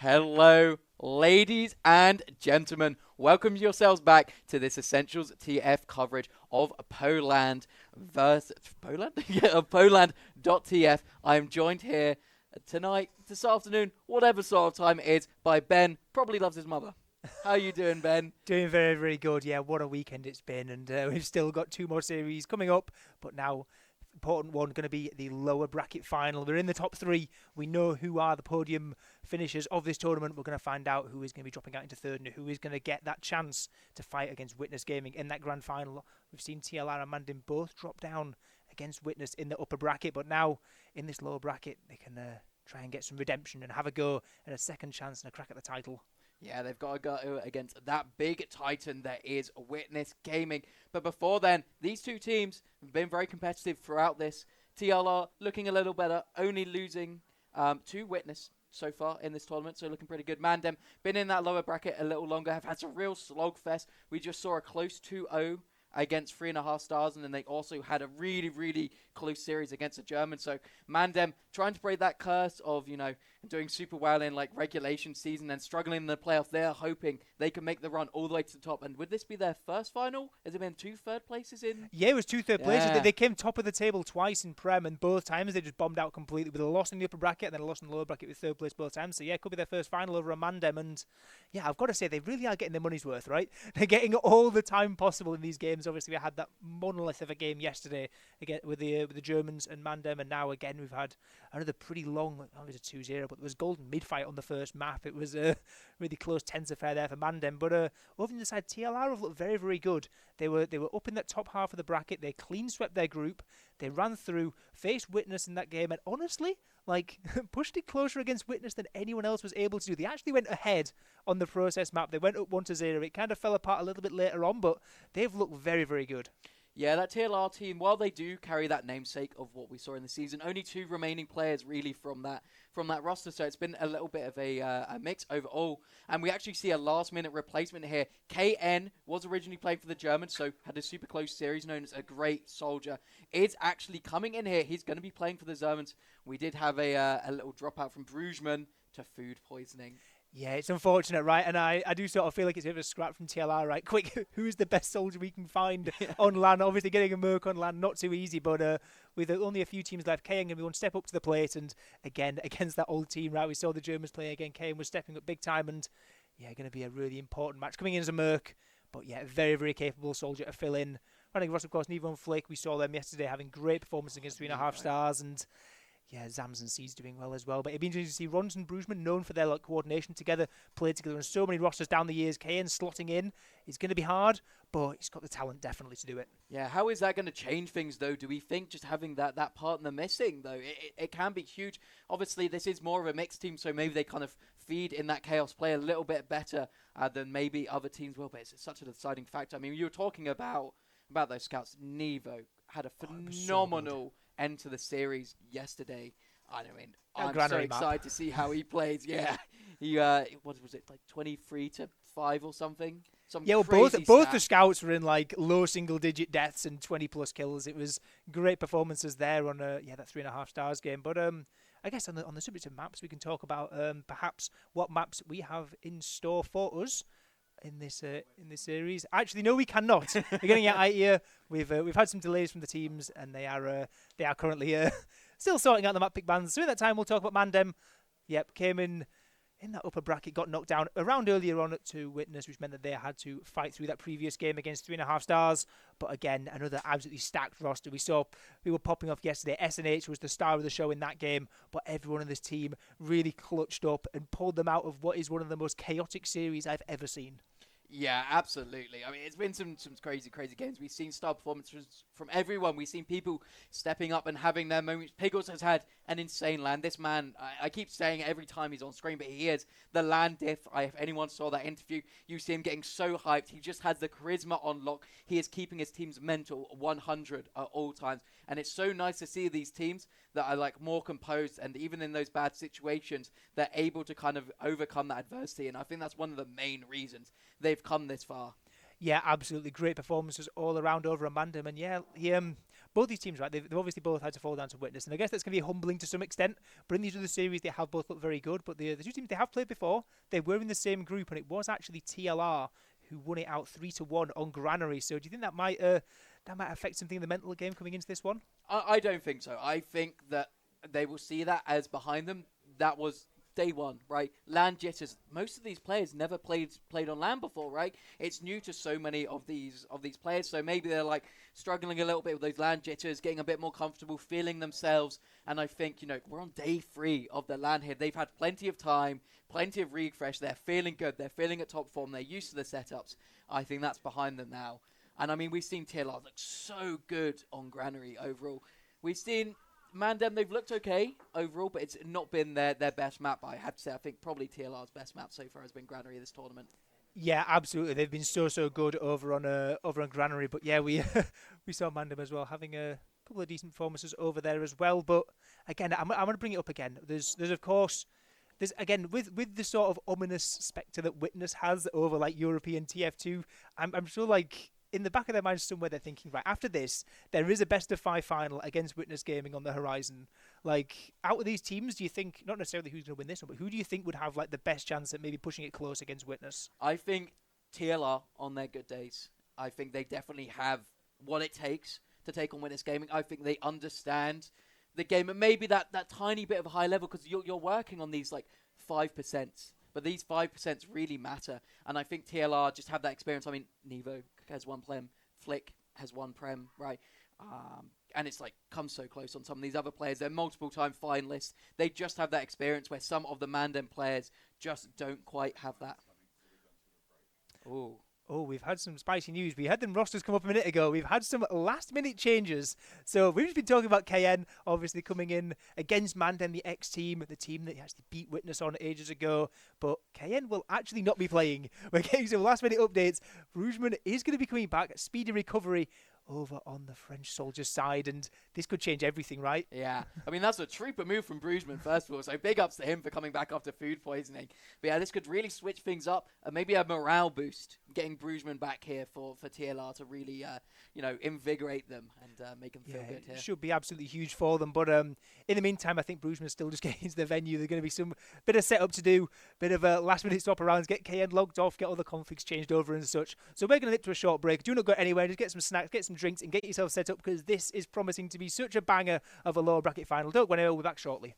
Hello, ladies and gentlemen. Welcome yourselves back to this Essentials TF coverage of poLANd versus poLANd? Yeah, of poLANd.tf. I am joined here tonight, this afternoon, whatever sort of time it is, by Ben. Probably loves his mother. How are you doing, Ben? Doing very, very good. Yeah, what a weekend it's been. And we've still got two more series coming up. But now, important one, going to be the lower bracket final. We're in the top three. We know who are the podium finishers of this tournament. We're going to find out who is going to be dropping out into third and who is going to get that chance to fight against Witness Gaming in that grand final. We've seen TLR and MANDEM both drop down against Witness in the upper bracket. But now, in this lower bracket, they can try and get some redemption and have a go and a second chance and a crack at the title. Yeah, they've got to go against that big titan that is Witness Gaming. But before then, these two teams have been very competitive throughout this. TLR looking a little better, only losing to Witness so far in this tournament, so looking pretty good. MANDEM been in that lower bracket a little longer, have had some real slogfest. We just saw a close 2-0 against 3.5 stars, and then they also had a really, really close series against the Germans. So MANDEM trying to break that curse of, doing super well in like regulation season and struggling in the playoffs. They're hoping they can make the run all the way to the top. And would this be their first final? Has it been 2 third places in? Yeah, it was 2 third places. They came top of the table twice in Prem, and both times they just bombed out completely with a loss in the upper bracket and then a loss in the lower bracket with third place both times. So yeah, it could be their first final over a MANDEM. And yeah, I've got to say, they really are getting their money's worth, right? They're getting all the time possible in these games. Obviously, we had that monolith of a game yesterday again with the Germans and MANDEM, and now again we've had another pretty long, it was a 2-0, but there was golden mid-fight on the first map. It was a really close 10 affair there for MANDEM. But over on the side, TLR have looked very, very good. They were up in that top half of the bracket. They clean swept their group. They ran through, faced Witness in that game, and honestly, pushed it closer against Witness than anyone else was able to do. They actually went ahead on the process map. They went up 1-0. It kind of fell apart a little bit later on, but they've looked very, very good. Yeah, that TLR team, while they do carry that namesake of what we saw in the season, only 2 remaining players really from that roster, so it's been a little bit of a mix overall. And we actually see a last-minute replacement here. KN was originally playing for the Germans, so had a super close series known as a great soldier. Is actually coming in here. He's going to be playing for the Germans. We did have a little dropout from Brugman to food poisoning. Yeah, it's unfortunate, right? And I do sort of feel like it's a bit of a scrap from TLR, right? Quick, who's the best soldier we can find on LAN? Obviously, getting a Merc on LAN, not too easy, but with only a few teams left, KN going to be one step up to the plate. And again, against that old team, right? We saw the Germans play again. KN was stepping up big time, and yeah, going to be a really important match. Coming in as a Merc, but yeah, very, very capable soldier to fill in. Running Ross, of course, Nevo and Flake, we saw them yesterday having great performances against 3.5 stars, and yeah, Zams and C's doing well as well. But it'd be interesting to see Rons and Brugman, known for their coordination together, played together on so many rosters down the years. KN slotting in is going to be hard, but he's got the talent definitely to do it. Yeah, how is that going to change things, though? Do we think just having that partner missing, though, it can be huge? Obviously, this is more of a mixed team, so maybe they kind of feed in that chaos play a little bit better than maybe other teams will, but it's such a deciding factor. I mean, you were talking about those scouts. Nevo had a phenomenal end to the series yesterday. I mean, I'm so excited to see how he plays. Yeah, he what was it, like 23-5 or something? Both the scouts were in like low single-digit deaths and 20+ kills. It was great performances there on that 3.5 stars game. But I guess on the subject of maps, we can talk about perhaps what maps we have in store for us in this series. Actually, no, we cannot. We're getting out here. We've had some delays from the teams, and they are currently still sorting out the map pick bans. So in that time, we'll talk about MANDEM. Yep, came in that upper bracket, got knocked down a round earlier on to Witness, which meant that they had to fight through that previous game against 3.5 stars. But again, another absolutely stacked roster. We were popping off yesterday. SNH was the star of the show in that game, but everyone in this team really clutched up and pulled them out of what is one of the most chaotic series I've ever seen. Yeah, absolutely. I mean, it's been some crazy, crazy games. We've seen star performances from everyone. We've seen people stepping up and having their moments. Piggles has had an insane LAN. This man, I keep saying it every time he's on screen, but he is the LAN diff. If anyone saw that interview, you see him getting so hyped. He just has the charisma on lock. He is keeping his team's mental 100 at all times. And it's so nice to see these teams that are like more composed, and even in those bad situations, they're able to kind of overcome that adversity. And I think that's one of the main reasons they've come this far. Yeah, absolutely great performances all around over MANDEM. And yeah, both these teams, right, they've obviously both had to fall down to Witness, and I guess that's going to be humbling to some extent. But in these other series, they have both looked very good. But the two teams they have played before, they were in the same group, and it was actually TLR who won it out 3-1 on Granary. So do you think that might affect something in the mental game coming into this one? I don't think so. I think that they will see that as behind them. That was day one, right? LAN jitters. Most of these players never played on LAN before, right? It's new to so many of these players, so maybe they're like struggling a little bit with those LAN jitters, getting a bit more comfortable, feeling themselves. And I think, we're on day 3 of the LAN here. They've had plenty of time, plenty of refresh. They're feeling good. They're feeling at top form. They're used to the setups. I think that's behind them now. And I mean, we've seen TLR look so good on Granary overall. We've seen MANDEM, they've looked okay overall, but it's not been their best map. I have to say, I think probably TLR's best map so far has been Granary this tournament. Yeah, absolutely. They've been so good over on Granary. But yeah, we saw MANDEM as well having a couple of decent performances over there as well. But again, I'm going to bring it up again. There's of course, again with the sort of ominous spectre that Witness has over like European TF2. I'm sure like, in the back of their minds somewhere they're thinking, right, after this, there is a best-of-5 final against Witness Gaming on the horizon. Like, out of these teams, do you think, not necessarily who's going to win this one, but who do you think would have like the best chance at maybe pushing it close against Witness? I think TLR on their good days. I think they definitely have what it takes to take on Witness Gaming. I think they understand the game, and maybe that tiny bit of a high level, because you're working on these like 5%. But these 5% really matter. And I think TLR just have that experience. I mean, Nevo has 1 Prem. Flick has 1 Prem, right? And it's like, come so close on some of these other players. They're multiple-time finalists. They just have that experience where some of the MANDEM players just don't quite have that. Ooh. Oh, we've had some spicy news. We had them rosters come up a minute ago. We've had some last-minute changes. So we've just been talking about KN, obviously coming in against MANDEM, the X-team, the team that actually beat Witness on ages ago. But KN will actually not be playing. We're getting some last-minute updates. Brugman is going to be coming back. Speedy recovery over on the French soldier side, and this could change everything, right? Yeah. I mean, that's a trooper move from Brugman, first of all, so big ups to him for coming back after food poisoning. But yeah, this could really switch things up, and maybe a morale boost, getting Brugman back here for TLR to really, invigorate them and make them feel good here. It should be absolutely huge for them, but in the meantime, I think Brugman's still just getting into the venue. There's going to be some bit of setup to do, bit of a last-minute swap around, get KN logged off, get all the configs changed over and such. So we're going to nip to a short break. Do not go anywhere, just get some snacks, get some drinks, and get yourself set up, because this is promising to be such a banger of a lower bracket final. Don't go anywhere, we'll be back shortly.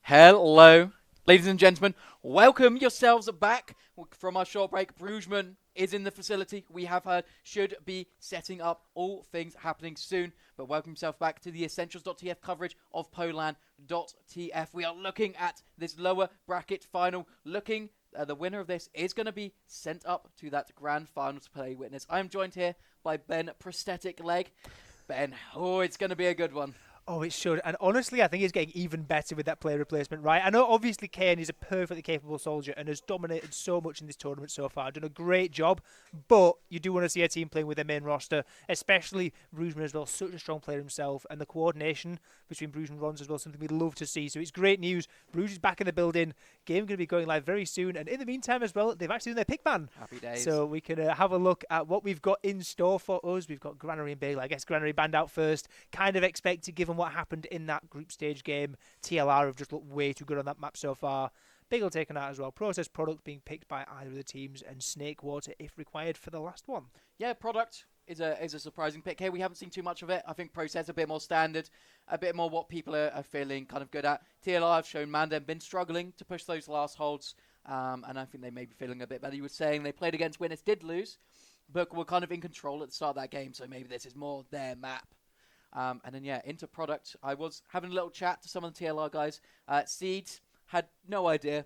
Hello, ladies and gentlemen. Welcome yourselves back from our short break. Brugman is in the facility. We have heard should be setting up, all things happening soon. But welcome yourself back to the Essentials.tf coverage of poLAND.tf. We are looking at this lower bracket final. The winner of this is going to be sent up to that grand final to play Witness. I am joined here by Ben Prosthetic Leg. Ben, it's going to be a good one. Oh, it should. And honestly, I think it's getting even better with that player replacement, right? I know obviously KN is a perfectly capable soldier and has dominated so much in this tournament so far. Done a great job, but you do want to see a team playing with their main roster, especially Brugman as well, such a strong player himself, and the coordination between Brugman and Rons as well, something we'd love to see. So it's great news. Brugman's back in the building. Game going to be going live very soon, and in the meantime as well, they've actually done their pick ban. Happy days. So we can have a look at what we've got in store for us. We've got Granary and Bagel. I guess Granary banned out first. Kind of expected, given what happened in that group stage game. TLR have just looked way too good on that map so far. Bagel taken out as well. Processed product being picked by either of the teams, and Snake Water if required for the last one. Yeah, product is a surprising pick here. We haven't seen too much of it. I think process a bit more standard, a bit more what people are feeling kind of good at. TLR have shown MANDEM been struggling to push those last holds, and I think they may be feeling a bit better. You were saying they played against Witness, did lose, but were kind of in control at the start of that game, so maybe this is more their map. And then, into product. I was having a little chat to some of the TLR guys. Seeds had no idea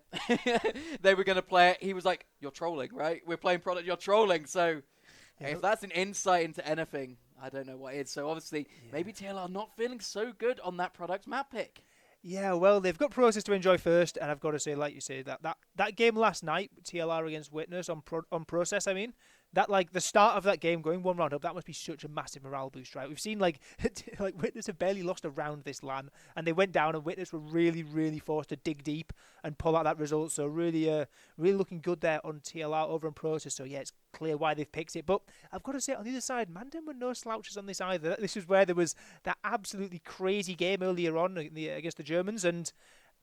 they were going to play it. He was like, you're trolling, right? We're playing product, you're trolling. So if that's an insight into anything, I don't know what is. So obviously, maybe TLR not feeling so good on that product map pick. Yeah, well, they've got Process to enjoy first, and I've got to say, like you say, that game last night, TLR against Witness on Process, that like the start of that game going one round up, that must be such a massive morale boost, right? We've seen like like Witness have barely lost a round this LAN, and they went down, and Witness were really, really forced to dig deep and pull out that result. So really, really looking good there on TLR over on Process. So yeah, it's clear why they've picked it. But I've got to say, on the other side, MANDEM were no slouches on this either. This is where there was that absolutely crazy game earlier on against the Germans, and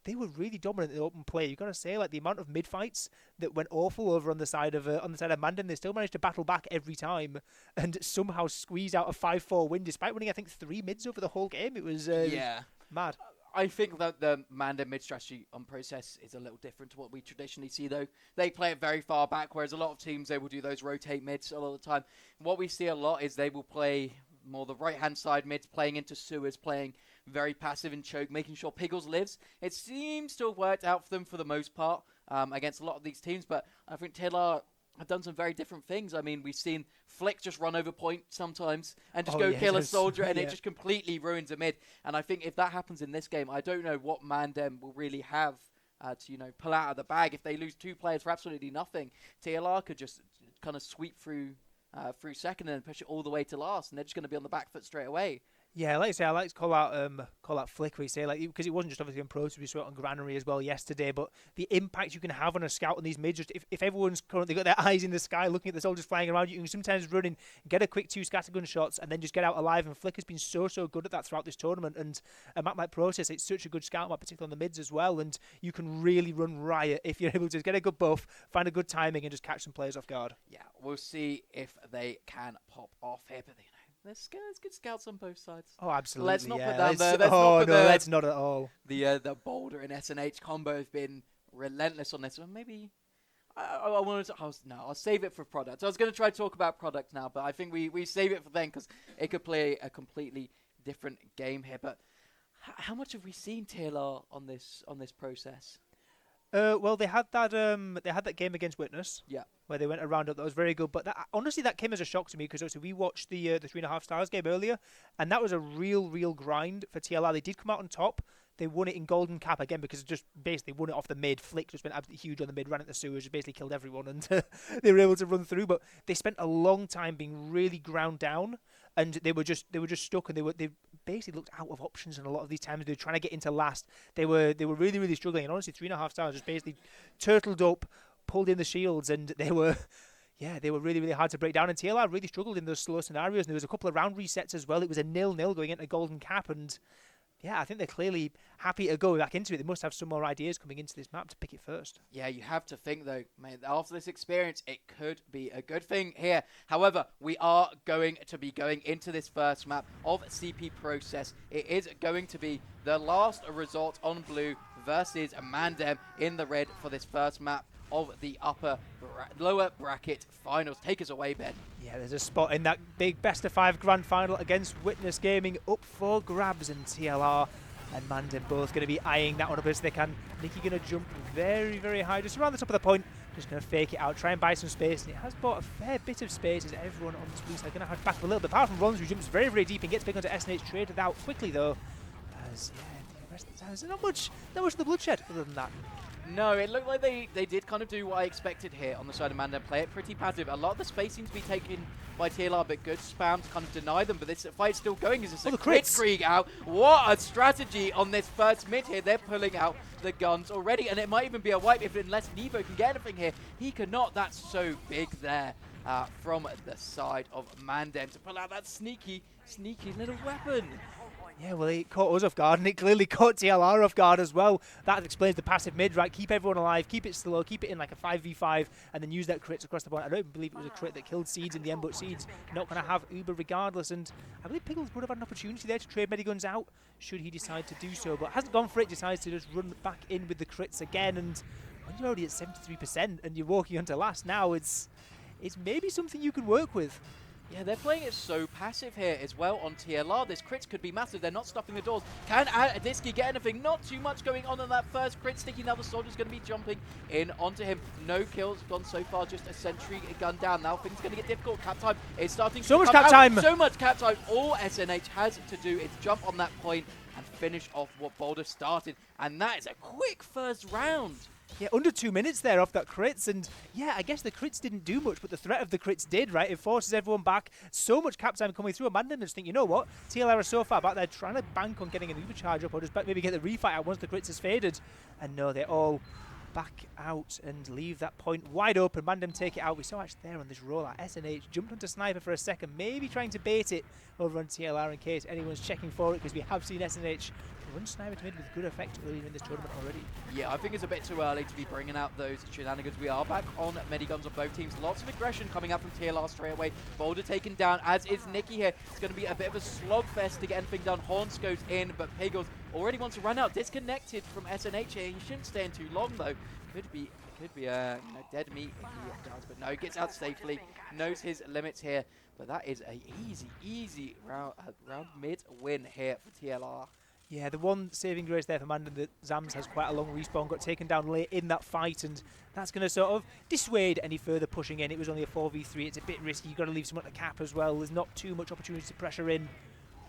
they were really dominant in the open play. You've got to say, like the amount of mid fights that went awful over on the side of MANDEM, they still managed to battle back every time and somehow squeeze out a 5-4 win despite winning, I think, 3 mids over the whole game. It was mad. I think that the MANDEM mid strategy on Process is a little different to what we traditionally see, though. They play it very far back, whereas a lot of teams, they will do those rotate mids a lot of the time. What we see a lot is they will play more the right-hand side mids, playing into sewers, playing very passive and choke, making sure Piggles lives. It seems to have worked out for them for the most part against a lot of these teams, but I think Taylor have done some very different things. I mean, we've seen Flick just run over point sometimes and just kill a soldier, and it just completely ruins a mid. And I think if that happens in this game, I don't know what MANDEM will really have to, pull out of the bag. If they lose 2 players for absolutely nothing, TLR could just kind of sweep through second and then push it all the way to last, and they're just going to be on the back foot straight away. Yeah, like I say, I like to call out Flick, where you say, like, because it wasn't just obviously on Pro, we saw it on Granary as well yesterday, but the impact you can have on a scout on these mids, just if everyone's currently got their eyes in the sky looking at the soldiers flying around, you can sometimes run in, get a quick 2 scattergun shots, and then just get out alive, and Flick has been so good at that throughout this tournament, and a map like Process, it's such a good scout map, particularly on the mids as well, and you can really run riot if you're able to get a good buff, find a good timing, and just catch some players off guard. Yeah, we'll see if they can pop off here, but there's good scouts on both sides. Oh, absolutely. Let's not put down the... let's not at all. The Boulder and SNH combo have been relentless on this. Or maybe... I'll save it for product. I was going to try to talk about product now, but I think we save it for then because it could play a completely different game here. But how much have we seen TLR on this Process? Well, they had that game against Witness, where they went around up. That was very good. But honestly, that came as a shock to me because obviously we watched the 3.5 stars game earlier, and that was a real grind for TLR. They did come out on top. They won it in golden cap again because just basically won it off the mid. Flick just went absolutely huge on the mid, ran at the sewers, just basically killed everyone, and they were able to run through. But they spent a long time being really ground down, and they were just stuck, and they basically looked out of options. And a lot of these times they were trying to get into last. They were really struggling. And honestly, 3.5 stars just basically turtled up, pulled in the shields, and they were really hard to break down. And TLR really struggled in those slow scenarios. And there was a couple of round resets as well. It was a 0-0 going into golden cap, and yeah, I think they're clearly happy to go back into it. They must have some more ideas coming into this map to pick it first. Yeah, you have to think, though, mate, after this experience, it could be a good thing here. However, we are going to be going into this first map of CP Process. It is going to be the last resort on blue versus MANDEM in the red for this first map of the lower bracket finals. Take us away, Ben. Yeah, there's a spot in that big best of 5 grand final against Witness Gaming up for grabs, and TLR and MANDEM both going to be eyeing that one up as they can. Nicky going to jump very high, just around the top of the point, just going to fake it out, try and buy some space, and it has bought a fair bit of space as everyone on the blue side going to have to back up a little bit, apart from Rons, who jumps very deep and gets big onto SNH, traded out quickly though, as the rest of the time there's not much of the bloodshed other than that. No, it looked like they did kind of do what I expected here on the side of MANDEM. Play it pretty passive. A lot of the space seems to be taken by TLR, but good spam to kind of deny them. But this fight's still going. Is this a Krieg out? What a strategy on this first mid here. They're pulling out the guns already, and it might even be a wipe unless Nevo can get anything here. He cannot. That's so big there from the side of MANDEM to pull out that sneaky little weapon. Yeah, well, it caught us off guard, and it clearly caught TLR off guard as well. That explains the passive mid, right? Keep everyone alive, keep it slow, keep it in like a 5v5, and then use that crits across the board. I don't believe it was a crit that killed Seeds in the end, but Seeds not going to have Uber regardless, and I believe Pickles would have had an opportunity there to trade Mediguns out, should he decide to do so, but hasn't gone for it, decides to just run back in with the crits again, and when you're already at 73% and you're walking onto last now, it's maybe something you can work with. Yeah, they're playing it so passive here as well on TLR. This crits could be massive. They're not stopping the doors. Can Adisky get anything? Not too much going on in that first crit. Sticky, now the soldier's going to be jumping in onto him. No kills gone so far. Just a sentry gun down. Now things are going to get difficult. Cap time is starting. So much cap time. So much cap time. All SNH has to do is jump on that point and finish off what Boulder started. And that is a quick first round Yeah, under 2 minutes there off that crits, and yeah, I guess the crits didn't do much, but the threat of the crits did, right? It forces everyone back. So much cap time coming through, and MANDEM just think, you know what? TLR are so far back, they're trying to bank on getting an overcharge up, or just maybe get the refight out once the crits has faded. And no, they all back out and leave that point wide open. MANDEM take it out. We saw actually there on this rollout, SNH jumped onto Sniper for a second, maybe trying to bait it over on TLR in case anyone's checking for it, because we have seen SNH run Sniper to mid with good effect earlier in this tournament already. Yeah, I think it's a bit too early to be bringing out those shenanigans. We are back on miniguns on both teams. Lots of aggression coming out from TLR straight away. boLAND taken down, as is Nikki here. It's going to be a bit of a slogfest to get anything done. Horns goes in, but Piggles already wants to run out. Disconnected from SNH here. He shouldn't stay in too long, though. Could be dead meat if he does, but no, gets out safely. Knows his limits here, but that is a easy round mid win here for TLR. Yeah, the one saving grace there for MANDEM that Zams has quite a long respawn, got taken down late in that fight, and that's going to sort of dissuade any further pushing in. It was only a 4v3, it's a bit risky, you've got to leave someone at the cap as well. There's not too much opportunity to pressure in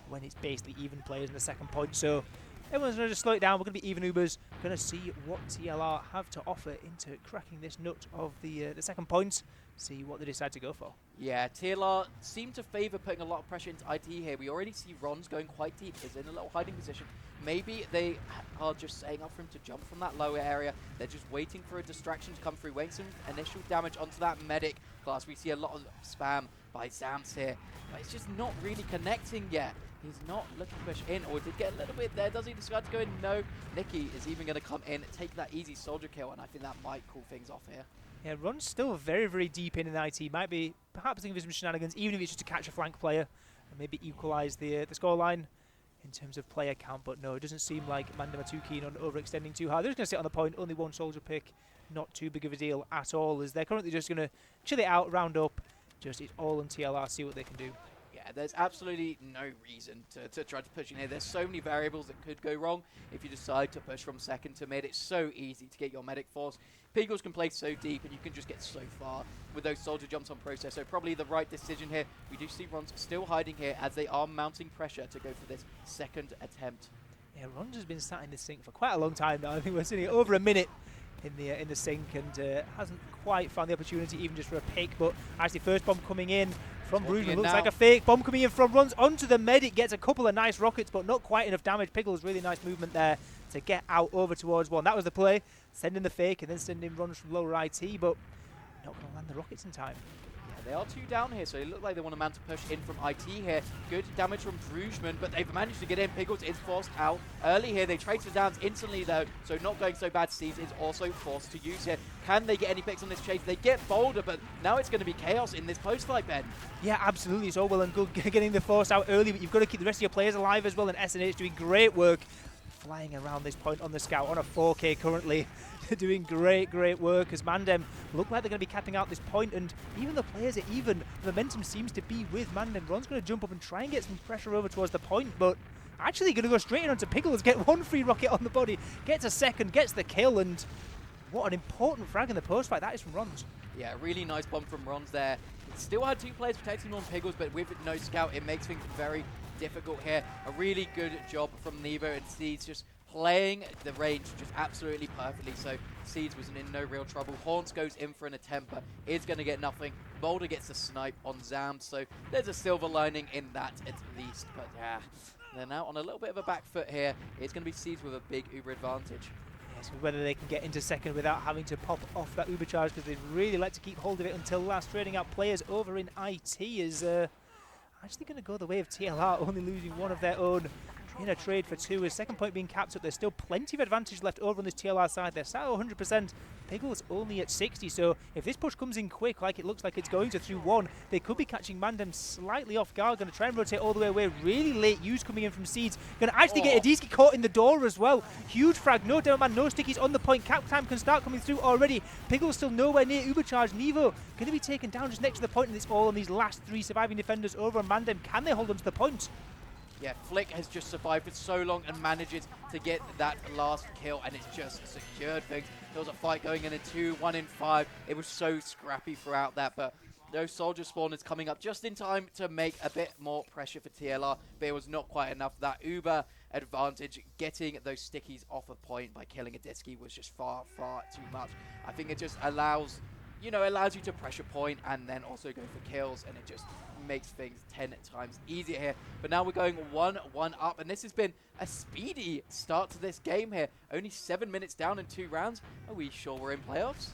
when it's basically even players in the second point, so everyone's going to just slow it down. We're going to be even Ubers, going to see what TLR have to offer into cracking this nut of the second point, see what they decide to go for. Yeah, TLR seem to favour putting a lot of pressure into IT here. We already see Ron's going quite deep. He's in a little hiding position. Maybe they are just setting up for him to jump from that lower area. They're just waiting for a distraction to come through, waiting some initial damage onto that medic class. We see a lot of spam by Zams here, but it's just not really connecting yet. He's not looking to push in, or did get a little bit there. Does he decide to go in? No. Nikki is even going to come in, take that easy soldier kill, and I think that might cool things off here. Yeah, Ron's still very deep in IT. Might be perhaps thinking of some shenanigans, even if it's just to catch a flank player and maybe equalise the scoreline in terms of player count. But no, it doesn't seem like MANDEM are too keen on overextending too hard. They're just going to sit on the point, only one soldier pick, not too big of a deal at all, as they're currently just going to chill it out, round up, just it's all on TLR, see what they can do. Yeah, there's absolutely no reason to try to push in here. There's so many variables that could go wrong if you decide to push from second to mid. It's so easy to get your medic force. Piggles can play so deep, and you can just get so far with those soldier jumps on process. So probably the right decision here. We do see Ron's still hiding here as they are mounting pressure to go for this second attempt. Yeah, Ron's has been sat in the sink for quite a long time now. I think we're sitting over a minute in the sink, and hasn't quite found the opportunity even just for a pick. But actually, first bomb coming in from Brugman looks like a fake bomb coming in from runs onto the medic, gets a couple of nice rockets, but not quite enough damage. Piggles, really nice movement there to get out over towards one. That was the play, sending the fake and then sending runs from lower IT, but not going to land the rockets in time. They are two down here, so it looks like they want a man to push in from IT here. Good damage from Brugman, but they've managed to get in. Piggles is forced out early here. They trace the downs instantly, though, so not going so bad. Seeds is also forced to use here. Can they get any picks on this chase? They get bolder, but now it's going to be chaos in this post-fight, Ben. Yeah, absolutely. It's all well and good getting the force out early, but you've got to keep the rest of your players alive as well, and SNH doing great work flying around this point on the scout on a 4K currently. Doing great work as MANDEM look like they're going to be capping out this point, and even the players are even. The momentum seems to be with MANDEM. Ron's going to jump up and try and get some pressure over towards the point, but actually going to go straight in onto Piggles, get one free rocket on the body, gets a second, gets the kill, and what an important frag in the post fight that is from Rons. Yeah, really nice bomb from Rons there. Still had two players protecting on Piggles, but with no scout, it makes things very difficult here. A really good job from Nevo, and Seeds just playing the range just absolutely perfectly. So Seeds was in no real trouble. Horns goes in for an attempt, but is going to get nothing. boLAND gets a snipe on Zams, so there's a silver lining in that at least. But yeah, they're now on a little bit of a back foot here. It's going to be Seeds with a big Uber advantage. So whether they can get into second without having to pop off that Uber charge, because they'd really like to keep hold of it until last. Trading out players over in IT is actually going to go the way of TLR, only losing one of their own in a trade for two. His second point being capped up. There's still plenty of advantage left over on this TLR side. They're sat at 100%. Piggles only at 60, so if this push comes in quick like it looks like it's going to through one, they could be catching MANDEM slightly off guard. Going to try and rotate all the way away. Really late use coming in from Seeds. Going to actually get Adiski caught in the door as well. Huge frag. No demo man, no stickies on the point. Cap time can start coming through already. Piggles still nowhere near Ubercharge. Nevo going to be taken down just next to the point, and it's all on these last three surviving defenders over on MANDEM. Can they hold on to the point? Yeah, Flick has just survived for so long and manages to get that last kill, and it's just secured things. There was a fight going in 2, 1 in 5. It was so scrappy throughout that, but those soldier spawners coming up just in time to make a bit more pressure for TLR, but it was not quite enough. That Uber advantage. Getting those stickies off a point by killing a Disky was just far, far too much. I think it just allows you to pressure point and then also go for kills, and it just makes things 10 times easier here. But now we're going 1-1 up, and this has been a speedy start to this game here. Only 7 minutes down in 2 rounds. Are we sure we're in playoffs?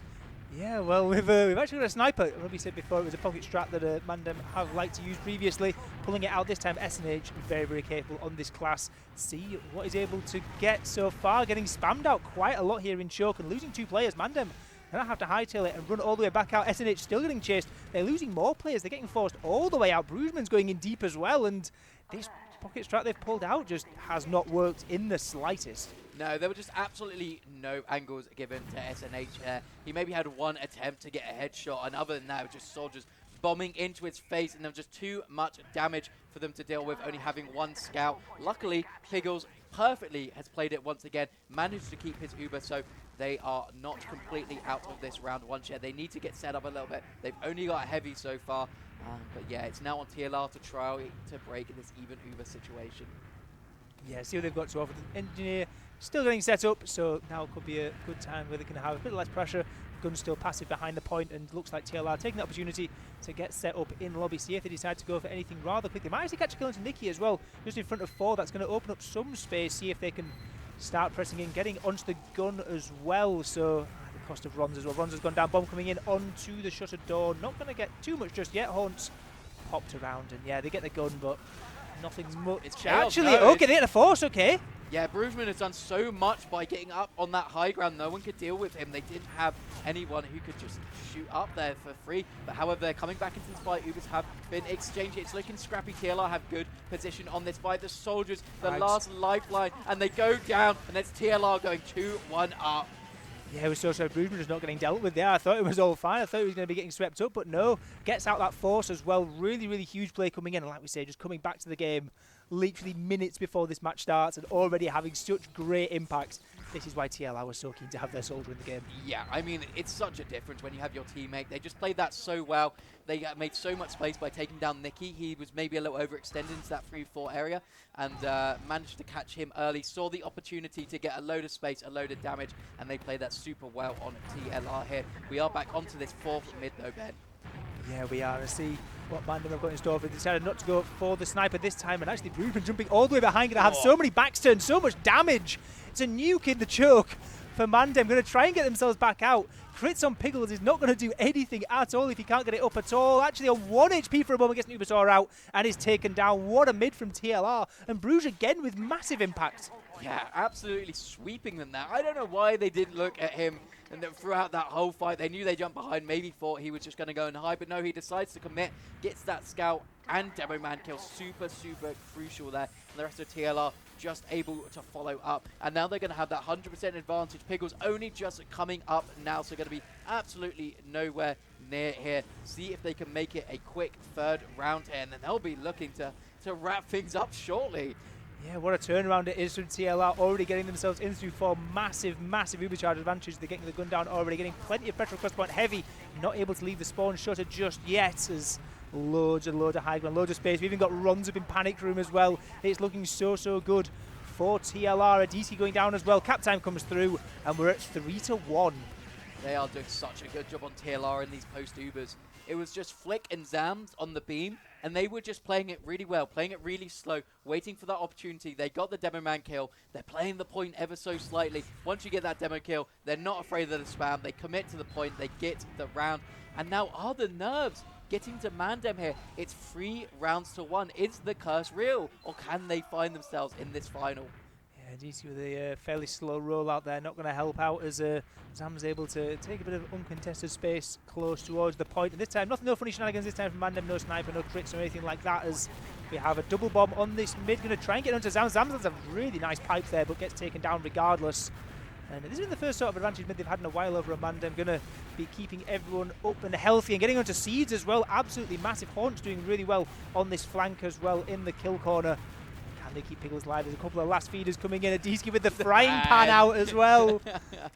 Yeah, well, we've actually got a sniper. Robbie said before it was a pocket strat that MANDEM have liked to use previously. Pulling it out this time, SNH very, very capable on this class. See what he's able to get so far. Getting spammed out quite a lot here in choke and losing 2 players. MANDEM gonna have to hightail it and run all the way back out. SNH still getting chased. They're losing more players. They're getting forced all the way out. Brugeman's going in deep as well, and this pocket strat they've pulled out just has not worked in the slightest. No, there were just absolutely no angles given to SNH there. He maybe had 1 attempt to get a headshot, and other than that, it was just soldiers bombing into his face, and there was just too much damage for them to deal with, only having 1 scout. Luckily, Piggles perfectly has played it once again, managed to keep his Uber, so they are not completely out of this round 1 share. They need to get set up a little bit. They've only got a heavy so far, but yeah, it's now on TLR to try to break this even Uber situation. Yeah, see what they've got to offer. The engineer still getting set up, so now could be a good time where they can have a bit less pressure. Gun's still passive behind the point, and looks like TLR taking the opportunity to get set up in lobby. See if they decide to go for anything rather quickly. Might actually catch a kill into Nikki as well, just in front of 4. That's going to open up some space. See if they can start pressing in, getting onto the gun as well. So the cost of Ronz as well. Ronz has gone down, bomb coming in onto the shuttered door. Not going to get too much just yet. Haunts popped around, and yeah, they get the gun, but nothing much. It's actually, okay, they get a force, okay. Yeah, Brugeman has done so much by getting up on that high ground. No one could deal with him. They didn't have anyone who could just shoot up there for free. But however, they're coming back into this fight. Ubers have been exchanged. It's looking scrappy. TLR have good position on this fight. The soldiers, the last lifeline, and they go down. And it's TLR going 2-1 up. Yeah, it was so Brugeman just not getting dealt with there. I thought it was all fine. I thought he was going to be getting swept up, but no. Gets out that force as well. Really, really huge play coming in. And like we say, just coming back to the game literally minutes before this match starts and already having such great impact. This is why TLR was so keen to have their soldier in the game. Yeah, I mean, it's such a difference when you have your teammate. They just played that so well. They made so much space by taking down Nikki. He was maybe a little overextended into that 3-4 area and managed to catch him early. Saw the opportunity to get a load of space, a load of damage, and they played that super well on TLR here. We are back onto this 4th mid though, Ben. Yeah, we are. And see what MANDEM have got in store. They decided not to go for the sniper this time, and actually Brugeman jumping all the way behind. Going to have so many backsturns, so much damage. It's a nuke in the choke for MANDEM. Going to try and get themselves back out. Crits on Piggles is not going to do anything at all if he can't get it up at all. Actually on 1 HP for a moment, gets Nubasaur out and is taken down. What a mid from TLR. And Bruges again with massive impact. Yeah, absolutely sweeping them now. I don't know why they didn't look at him and throughout that whole fight. They knew they jumped behind, maybe thought he was just going to go and hide, but no, he decides to commit, gets that scout and demo man kill. Super, super crucial there. And the rest of TLR just able to follow up. And now they're going to have that 100% advantage. Piggles only just coming up now, so going to be absolutely nowhere near here. See if they can make it a quick 3rd round here, and then they'll be looking to wrap things up shortly. Yeah, what a turnaround it is from TLR, already getting themselves in through 4. Massive, massive Ubercharge advantage. They're getting the gun down already, getting plenty of pressure across point. Heavy, not able to leave the spawn shutter just yet, as loads and loads of high ground, loads of space. We've even got Ronz up in panic room as well. It's looking so, so good for TLR. A DC going down as well. Cap time comes through, and we're at 3-1. They are doing such a good job on TLR in these post-Ubers. It was just Flick and Zams on the beam, and they were just playing it really well, playing it really slow, waiting for that opportunity. They got the demo man kill. They're playing the point ever so slightly. Once you get that demo kill, they're not afraid of the spam. They commit to the point. They get the round. And now are the nerves getting to MANDEM here? It's 3 rounds to 1. Is the curse real, or can they find themselves in this final? DC with a fairly slow rollout there, not going to help out as Zam's able to take a bit of uncontested space close towards the point. And this time, no funny shenanigans this time from MANDEM, no sniper, no crits or anything like that, as we have a double bomb on this mid. Going to try and get onto Zam. Zam has a really nice pipe there, but gets taken down regardless. And this has been the first sort of advantage mid they've had in a while over a MANDEM. Going to be keeping everyone up and healthy and getting onto Seeds as well. Absolutely massive. Haunts doing really well on this flank as well in the kill corner. They keep Piggles alive. There's a couple of last feeders coming in. Adiski with the frying pan out as well.